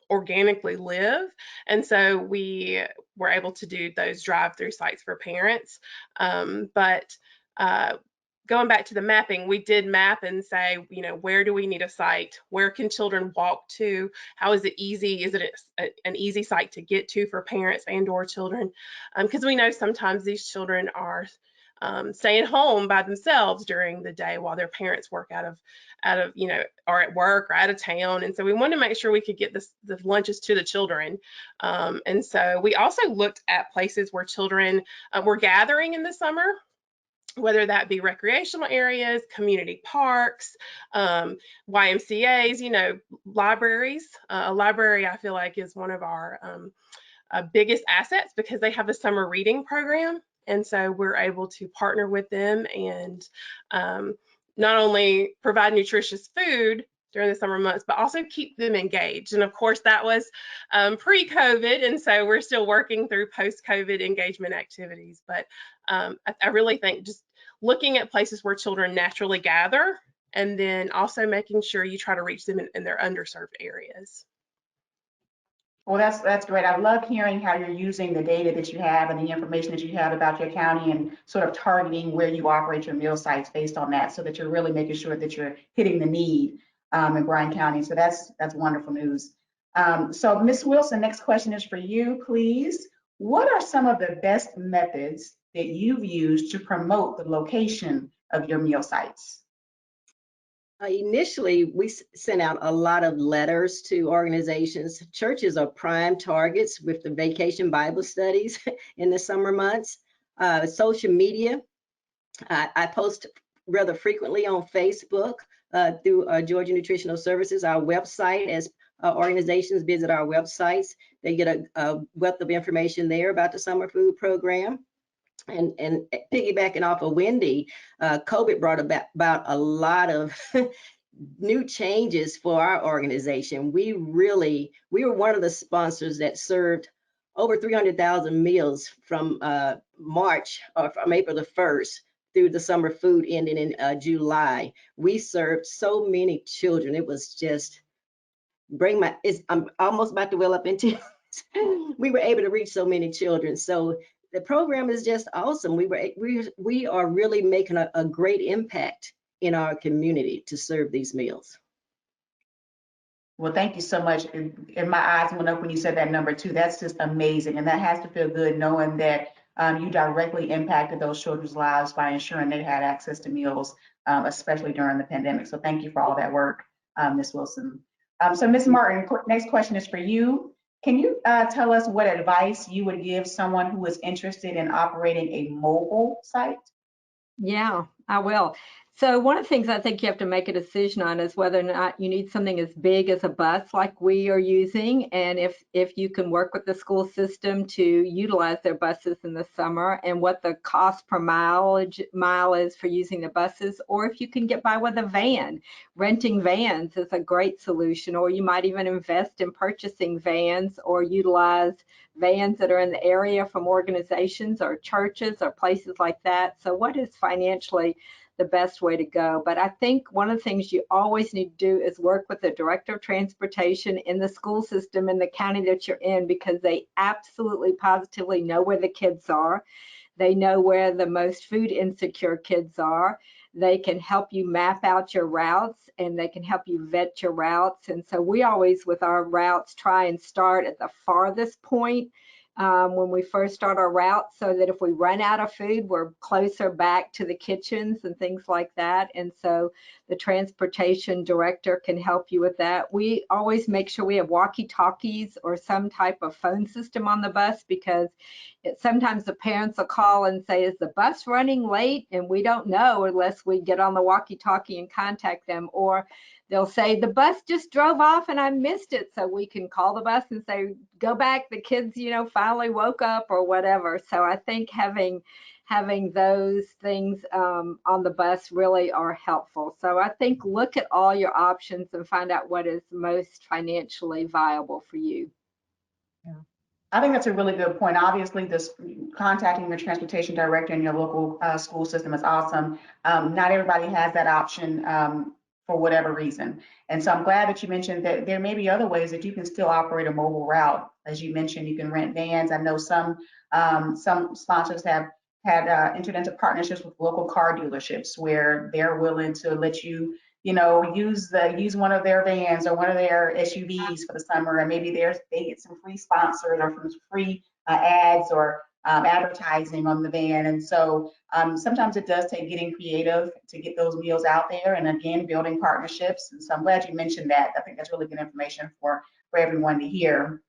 organically live. And so we were able to do those drive-through sites for parents. But going back to the mapping, we did map and say, where do we need a site? Where can children walk to? How is it easy? Is it an easy site to get to for parents and or children? Because we know sometimes these children are staying home by themselves during the day while their parents work out of are at work or out of town. And so we wanted to make sure we could get the lunches to the children. And so we also looked at places where children were gathering in the summer, whether that be recreational areas, community parks, YMCAs, libraries. A library, I feel like, is one of our biggest assets because they have a summer reading program. And so we're able to partner with them and not only provide nutritious food during the summer months, but also keep them engaged. And of course, that was pre-COVID, and so we're still working through post-COVID engagement activities. But I really think just looking at places where children naturally gather, and then also making sure you try to reach them in their underserved areas. Well, that's great. I love hearing how you're using the data that you have and the information that you have about your county and sort of targeting where you operate your meal sites based on that, so that you're really making sure that you're hitting the need in Bryan County. So that's wonderful news. So Ms. Wilson, next question is for you, please. What are some of the best methods that you've used to promote the location of your meal sites? Initially, we sent out a lot of letters to organizations. Churches are prime targets with the vacation Bible studies in the summer months. Social media, I post rather frequently on Facebook through Georgia Nutritional Services, our website. As organizations visit our websites, they get a wealth of information there about the summer food program. And piggybacking off of Wendy, COVID brought about a lot of new changes for our organization. We were one of the sponsors that served over 300,000 meals from March or from April the 1st through the summer food ending in July. We served so many children. It was just I'm almost about to well up into we were able to reach so many children. So the program is just awesome. We are really making a great impact in our community to serve these meals. Well, thank you so much. And my eyes went up when you said that number 2. That's just amazing. And that has to feel good knowing that you directly impacted those children's lives by ensuring they had access to meals, especially during the pandemic. So thank you for all that work, Ms. Wilson. So Ms. Martin, next question is for you. Can you tell us what advice you would give someone who is interested in operating a mobile site? Yeah, I will. So one of the things I think you have to make a decision on is whether or not you need something as big as a bus like we are using, and if you can work with the school system to utilize their buses in the summer, and what the cost per mile is for using the buses, or if you can get by with a van. Renting vans is a great solution, or you might even invest in purchasing vans or utilize vans that are in the area from organizations or churches or places like that. So what is financially the best way to go? But I think one of the things you always need to do is work with the director of transportation in the school system in the county that you're in, because they absolutely positively know where the kids are. They know where the most food insecure kids are. They can help you map out your routes, and they can help you vet your routes. And so we always, with our routes, try and start at the farthest point when we first start our route, so that if we run out of food, we're closer back to the kitchens and things like that. And so the transportation director can help you with that. We always make sure we have walkie-talkies or some type of phone system on the bus, because sometimes the parents will call and say, is the bus running late? And we don't know unless we get on the walkie-talkie and contact them. Or they'll say, the bus just drove off and I missed it. So we can call the bus and say, go back, the kids, finally woke up, or whatever. So I think having those things on the bus really are helpful. So I think look at all your options and find out what is most financially viable for you. Yeah. I think that's a really good point. Obviously, this contacting your transportation director in your local school system is awesome. Not everybody has that option for whatever reason. And so I'm glad that you mentioned that there may be other ways that you can still operate a mobile route. As you mentioned, you can rent vans. I know some sponsors have had entered into partnerships with local car dealerships where they're willing to let you, use one of their vans or one of their SUVs for the summer, and maybe they get some free sponsors or some free ads or advertising on the van. And so sometimes it does take getting creative to get those meals out there, and again, building partnerships. And so I'm glad you mentioned that. I think that's really good information for everyone to hear.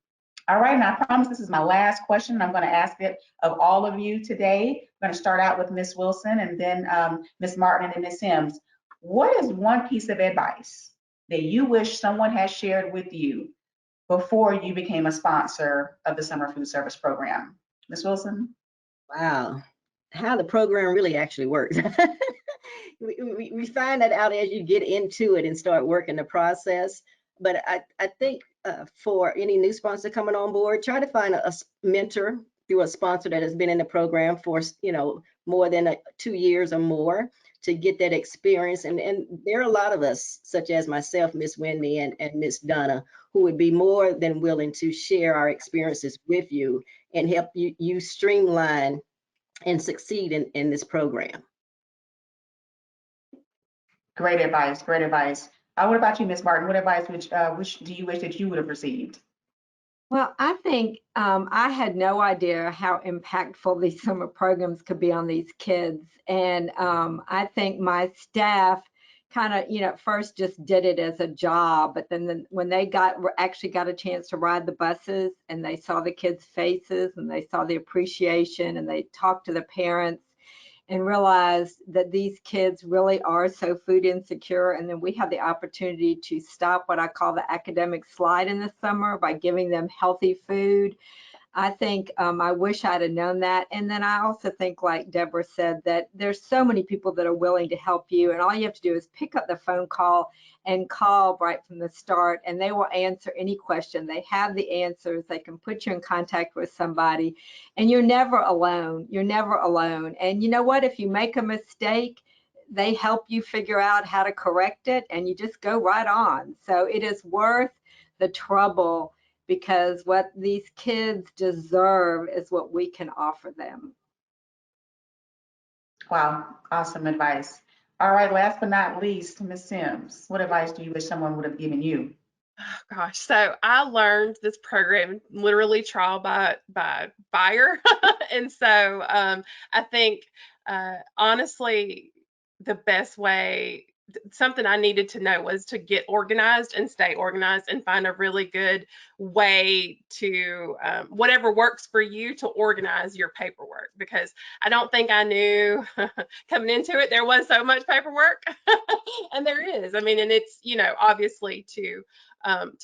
All right, and I promise this is my last question. I'm going to ask it of all of you today. I'm going to start out with Ms. Wilson, and then Ms. Martin, and then Ms. Sims. What is one piece of advice that you wish someone had shared with you before you became a sponsor of the Summer Food Service Program? Ms. Wilson? Wow, how the program really actually works. We find that out as you get into it and start working the process. But I think for any new sponsor coming on board, try to find a mentor through a sponsor that has been in the program for more than 2 years or more, to get that experience. And there are a lot of us, such as myself, Miss Wendy, and Miss Donna, who would be more than willing to share our experiences with you and help you streamline and succeed in this program. Great advice, great advice. What about you, Ms. Martin? What advice do you wish that you would have received? Well, I think I had no idea how impactful these summer programs could be on these kids. And I think my staff kind of, at first just did it as a job, but then when they actually got a chance to ride the buses, and they saw the kids' faces, and they saw the appreciation, and they talked to the parents, and realized that these kids really are so food insecure. And then we have the opportunity to stop what I call the academic slide in the summer by giving them healthy food. I think I wish I'd have known that. And then I also think, like Deborah said, that there's so many people that are willing to help you, and all you have to do is pick up the phone call and call right from the start, and they will answer any question. They have the answers. They can put you in contact with somebody, and you're never alone. You're never alone. And you know what? If you make a mistake, they help you figure out how to correct it, and you just go right on. So it is worth the trouble, because what these kids deserve is what we can offer them. Wow, awesome advice. All right, last but not least, Ms. Sims, what advice do you wish someone would have given you? Oh, gosh, so I learned this program literally trial by fire And so I think honestly, the best way, something I needed to know was to get organized and stay organized and find a really good way to, whatever works for you, to organize your paperwork, because I don't think I knew coming into it there was so much paperwork. And there is, I mean, and it's, obviously to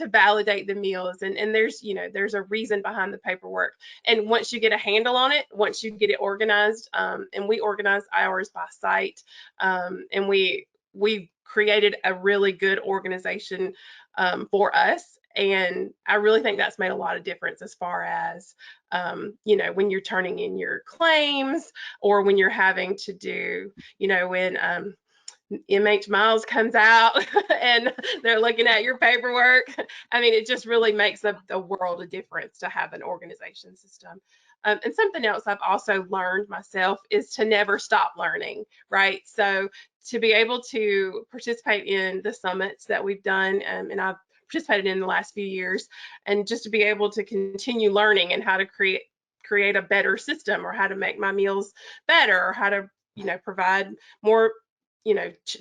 validate the meals, and there's, there's a reason behind the paperwork. And once you get a handle on it, once you get it organized, and we organize ours by site, and we created a really good organization for us. And I really think that's made a lot of difference as far as, when you're turning in your claims, or when you're having to do, when MH Miles comes out and they're looking at your paperwork. I mean, it just really makes a world of difference to have an organization system. And something else I've also learned myself is to never stop learning, right? So to be able to participate in the summits that we've done, and I've participated in the last few years, and just to be able to continue learning and how to create a better system, or how to make my meals better, or how to, provide more,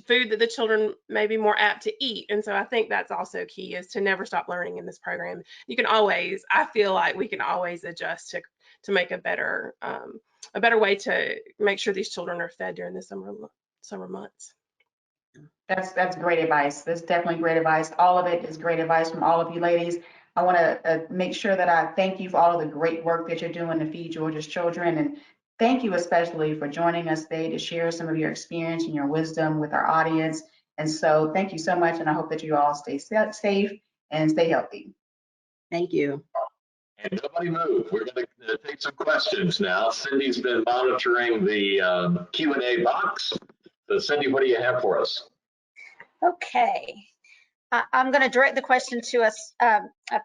food that the children may be more apt to eat. And so I think that's also key, is to never stop learning in this program. You can always, I feel like we can always adjust to make a better way to make sure these children are fed during the summer months. That's great advice. That's definitely great advice. All of it is great advice from all of you ladies. I want to make sure that I thank you for all of the great work that you're doing to feed Georgia's children. And thank you especially for joining us today to share some of your experience and your wisdom with our audience. And so thank you so much. And I hope that you all stay safe and stay healthy. Thank you. And nobody move. We're going to take some questions now. Cindy's been monitoring the Q&A box. So Cindy, what do you have for us? Okay. I'm going to direct the question to us, a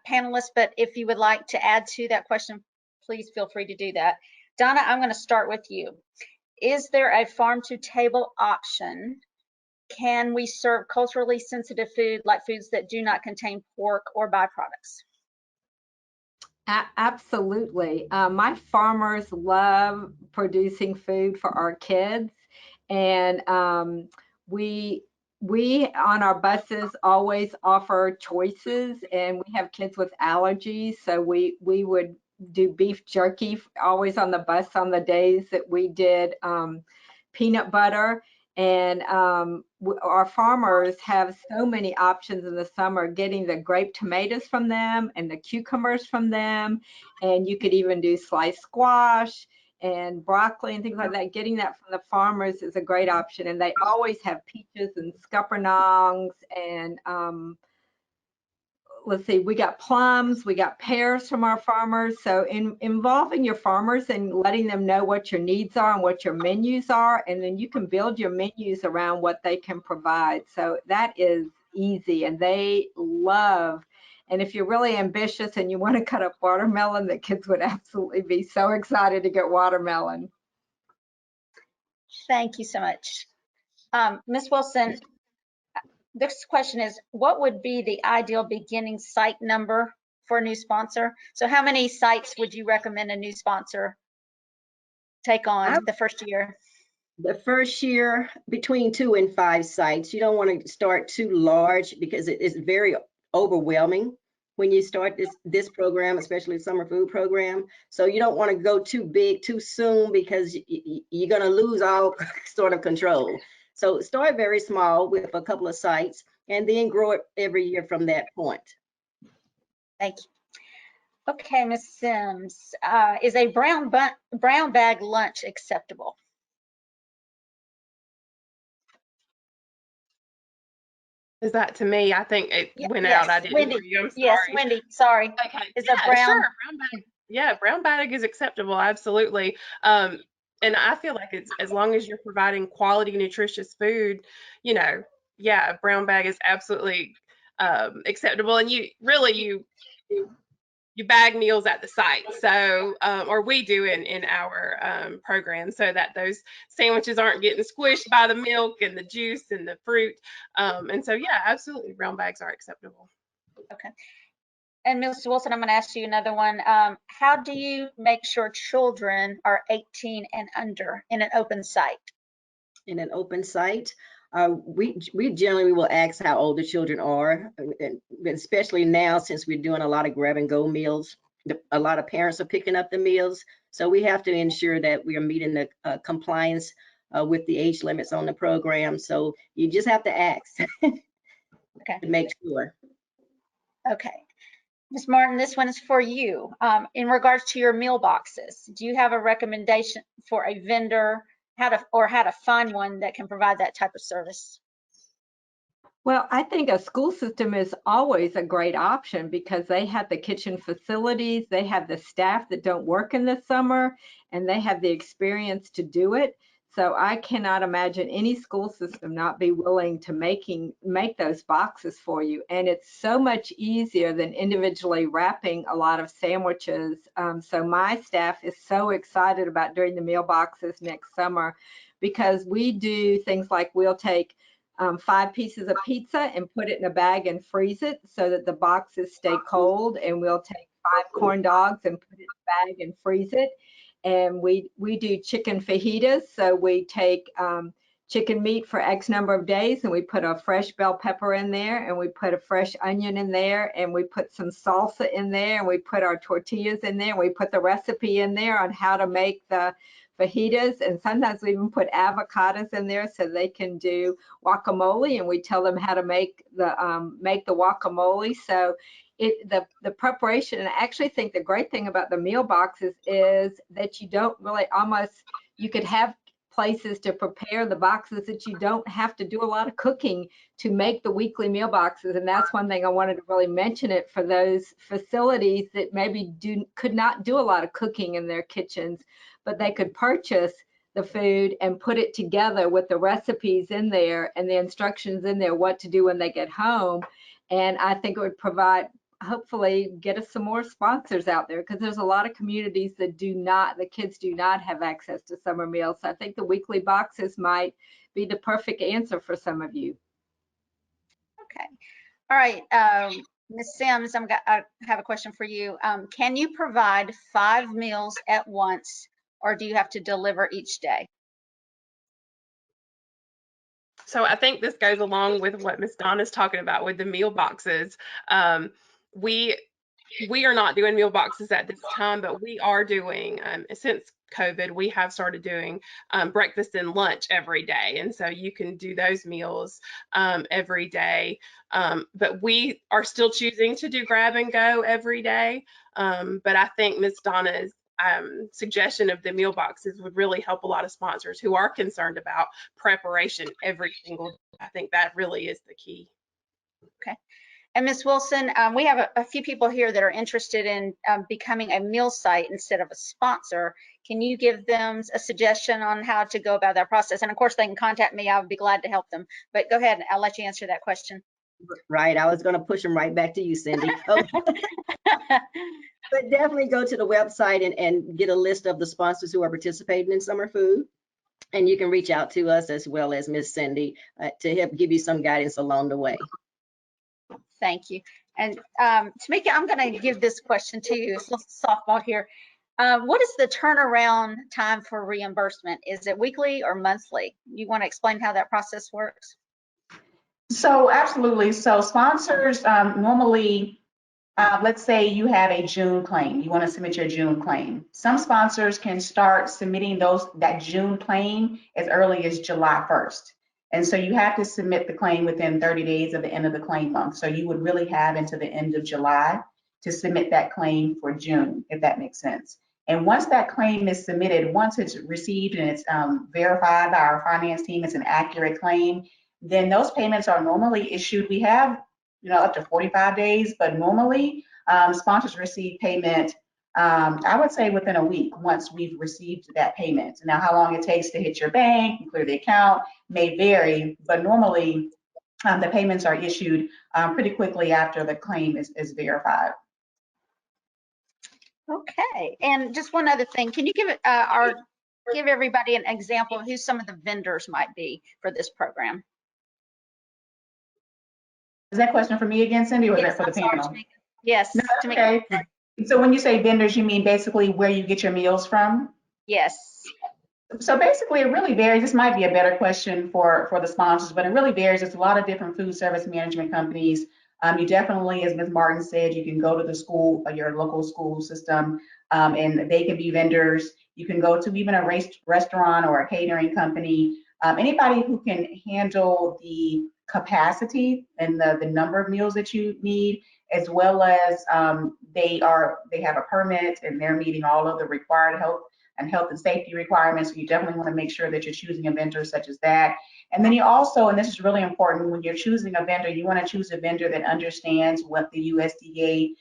panelist, but if you would like to add to that question, please feel free to do that. Donna, I'm going to start with you. Is there a farm to table option? Can we serve culturally sensitive food, like foods that do not contain pork or byproducts? Absolutely. My farmers love producing food for our kids, and we on our buses always offer choices, and we have kids with allergies, so we would do beef jerky always on the bus on the days that we did peanut butter. And our farmers have so many options in the summer, getting the grape tomatoes from them and the cucumbers from them. And you could even do sliced squash and broccoli and things like that. Getting that from the farmers is a great option. And they always have peaches and scuppernongs and let's see, we got plums, we got pears from our farmers. So involving your farmers and letting them know what your needs are and what your menus are, and then you can build your menus around what they can provide. So that is easy, and they love. And if you're really ambitious and you want to cut up watermelon, the kids would absolutely be so excited to get watermelon. Thank you so much. Ms. Wilson, this question is, what would be the ideal beginning site number for a new sponsor? So how many sites would you recommend a new sponsor take on the first year? The first year, between 2 and 5 sites. You don't want to start too large because it is very overwhelming when you start this program, especially the summer food program. So you don't want to go too big too soon, because you're going to lose all sort of control. So start very small with a couple of sites, and then grow it every year from that point. Thank you. Okay, Ms. Sims, is a brown bag lunch acceptable? Is that to me? I think it went out. I didn't Wendy. hear you. I'm sorry. Yes, Wendy, sorry. Okay. Is Yeah, a brown? Sure. Brown bag. Yeah, brown bag is acceptable. Absolutely. And I feel like it's, as long as you're providing quality, nutritious food, yeah, a brown bag is absolutely acceptable. And you bag meals at the site. So, or we do in our program, so that those sandwiches aren't getting squished by the milk and the juice and the fruit. And so, yeah, absolutely, brown bags are acceptable. Okay. And Ms. Wilson, I'm going to ask you another one. How do you make sure children are 18 and under in an open site? In an open site, we generally will ask how old the children are, and especially now since we're doing a lot of grab and go meals. A lot of parents are picking up the meals, so we have to ensure that we are meeting the compliance with the age limits on the program. So you just have to ask Okay. to make sure. Okay. Ms. Martin, this one is for you. In regards to your meal boxes, do you have a recommendation for a vendor, how to find one that can provide that type of service? Well, I think a school system is always a great option because they have the kitchen facilities, they have the staff that don't work in the summer, and they have the experience to do it. So I cannot imagine any school system not be willing to make those boxes for you. And it's so much easier than individually wrapping a lot of sandwiches. So my staff is so excited about doing the meal boxes next summer because we do things like we'll take 5 pieces of pizza and put it in a bag and freeze it so that the boxes stay cold. And we'll take 5 corn dogs and put it in a bag and freeze it. And we do chicken fajitas. So we take chicken meat for X number of days and we put a fresh bell pepper in there and we put a fresh onion in there and we put some salsa in there and we put our tortillas in there and we put the recipe in there on how to make the fajitas, and sometimes we even put avocados in there so they can do guacamole, and we tell them how to make the guacamole. So the preparation, and I actually think the great thing about the meal boxes is that you don't really you could have places to prepare the boxes that you don't have to do a lot of cooking to make the weekly meal boxes. And that's one thing I wanted to really mention it for those facilities that maybe could not do a lot of cooking in their kitchens, but they could purchase the food and put it together with the recipes in there and the instructions in there, what to do when they get home. And I think it would provide, hopefully get us some more sponsors out there, because there's a lot of communities that the kids do not have access to summer meals. So I think the weekly boxes might be the perfect answer for some of you. Okay. All right. Ms. Sims, I have a question for you. Can you provide 5 meals at once, or do you have to deliver each day? So I think this goes along with what Ms. Donna's talking about with the meal boxes. We are not doing meal boxes at this time, but we are doing, since COVID, we have started doing breakfast and lunch every day. And so you can do those meals every day. But we are still choosing to do grab and go every day. But I think Ms. Donna's suggestion of the meal boxes would really help a lot of sponsors who are concerned about preparation every single day. I think that really is the key. Okay. And Ms. Wilson, we have a few people here that are interested in becoming a meal site instead of a sponsor. Can you give them a suggestion on how to go about that process? And of course, they can contact me. I would be glad to help them. But go ahead, I'll let you answer that question. Right, I was going to push them right back to you, Cindy. But definitely go to the website and get a list of the sponsors who are participating in summer food. And you can reach out to us as well as Miss Cindy to help give you some guidance along the way. Thank you. And Tamika, I'm going to give this question to you. It's a little softball here. What is the turnaround time for reimbursement? Is it weekly or monthly? You want to explain how that process works? So absolutely. So sponsors normally, let's say you have a June claim. You want to submit your June claim. Some sponsors can start submitting that June claim as early as July 1st. And so you have to submit the claim within 30 days of the end of the claim month. So you would really have until the end of July to submit that claim for June, if that makes sense. And once that claim is submitted, once it's received and it's verified by our finance team, it's an accurate claim, then those payments are normally issued. We have, up to 45 days, but normally sponsors receive payment, I would say within a week once we've received that payment. Now, how long it takes to hit your bank and clear the account may vary, but normally the payments are issued pretty quickly after the claim is verified. Okay, and just one other thing, can you give everybody an example of who some of the vendors might be for this program? Is that question for me again, Cindy, or is that for the panel? Yes, No, that's Tamika. okay. So when you say vendors, you mean basically where you get your meals from? Yes. So basically, it really varies. This might be a better question for the sponsors, but it really varies. There's a lot of different food service management companies. You definitely, as Ms. Martin said, you can go to the school, your local school system, and they can be vendors. You can go to even a restaurant or a catering company. Anybody who can handle the capacity and the number of meals that you need, as well as they have a permit and they're meeting all of the required health and safety requirements. So you definitely want to make sure that you're choosing a vendor such as that. And then you also, and this is really important, when you're choosing a vendor, you want to choose a vendor that understands what the USDA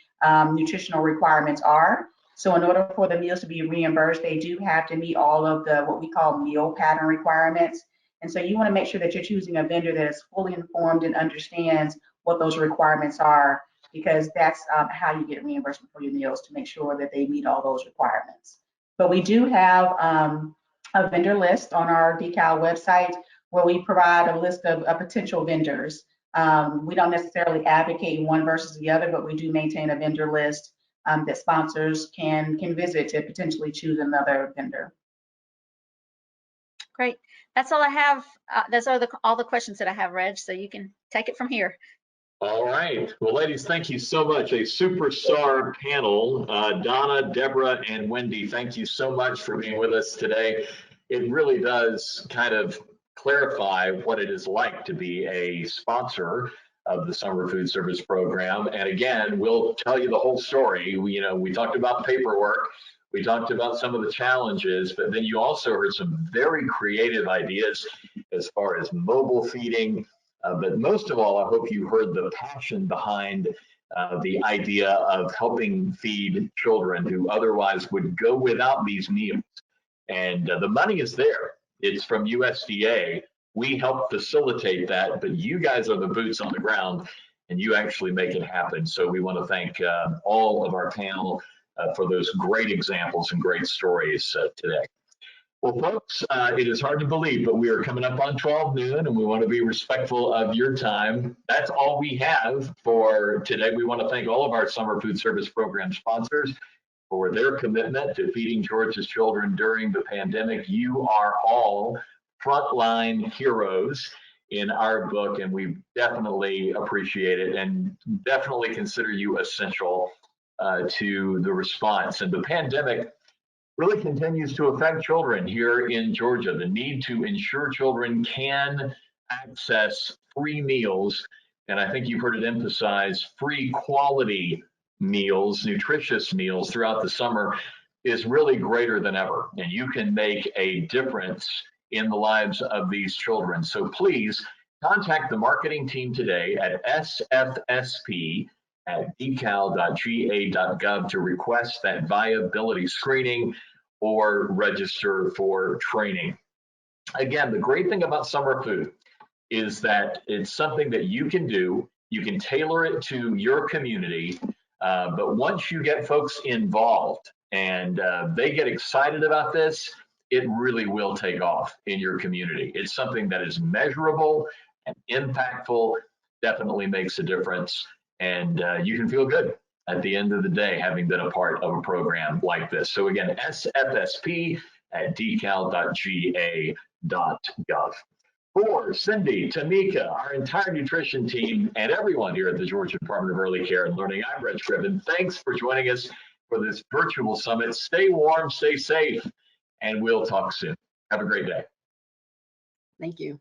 nutritional requirements are. So in order for the meals to be reimbursed, they do have to meet all of the what we call meal pattern requirements. And so you want to make sure that you're choosing a vendor that is fully informed and understands what those requirements are, because that's how you get reimbursement for your meals, to make sure that they meet all those requirements. But we do have a vendor list on our DECAL website where we provide a list of potential vendors. We don't necessarily advocate one versus the other, but we do maintain a vendor list that sponsors can visit to potentially choose another vendor. Great. That's all I have. Those are all the questions that I have, Reg, so you can take it from here. All right. Well, ladies, thank you so much. A superstar panel. Donna, Deborah, and Wendy, thank you so much for being with us today. It really does kind of clarify what it is like to be a sponsor of the Summer Food Service Program. And again, we'll tell you the whole story. We talked about paperwork. We talked about some of the challenges, but then you also heard some very creative ideas as far as mobile feeding. But most of all, I hope you heard the passion behind the idea of helping feed children who otherwise would go without these meals. And the money is there. It's from USDA. We help facilitate that, but you guys are the boots on the ground and you actually make it happen. So we want to thank all of our panel for those great examples and great stories today. Well, folks, it is hard to believe, but we are coming up on 12 noon and we want to be respectful of your time. That's all we have for today. We want to thank all of our Summer Food Service Program sponsors for their commitment to feeding Georgia's children during the pandemic. You are all frontline heroes in our book, and we definitely appreciate it and definitely consider you essential to the response. And the pandemic really continues to affect children here in Georgia. The need to ensure children can access free meals, and I think you've heard it emphasized, free quality meals, nutritious meals throughout the summer is really greater than ever. And you can make a difference in the lives of these children. So please contact the marketing team today at sfsp@decal.ga.gov to request that viability screening or register for training. Again, the great thing about summer food is that it's something that you can do. You can tailor it to your community, but once you get folks involved and they get excited about this, it really will take off in your community. It's something that is measurable and impactful, definitely makes a difference, and you can feel good at the end of the day having been a part of a program like this. So again, sfsp@decal.ga.gov. For Cindy, Tamika, our entire nutrition team, and everyone here at the Georgia Department of Early Care and Learning, I'm Reg Griffin. Thanks for joining us for this virtual summit. Stay warm, stay safe, and we'll talk soon. Have a great day. Thank you.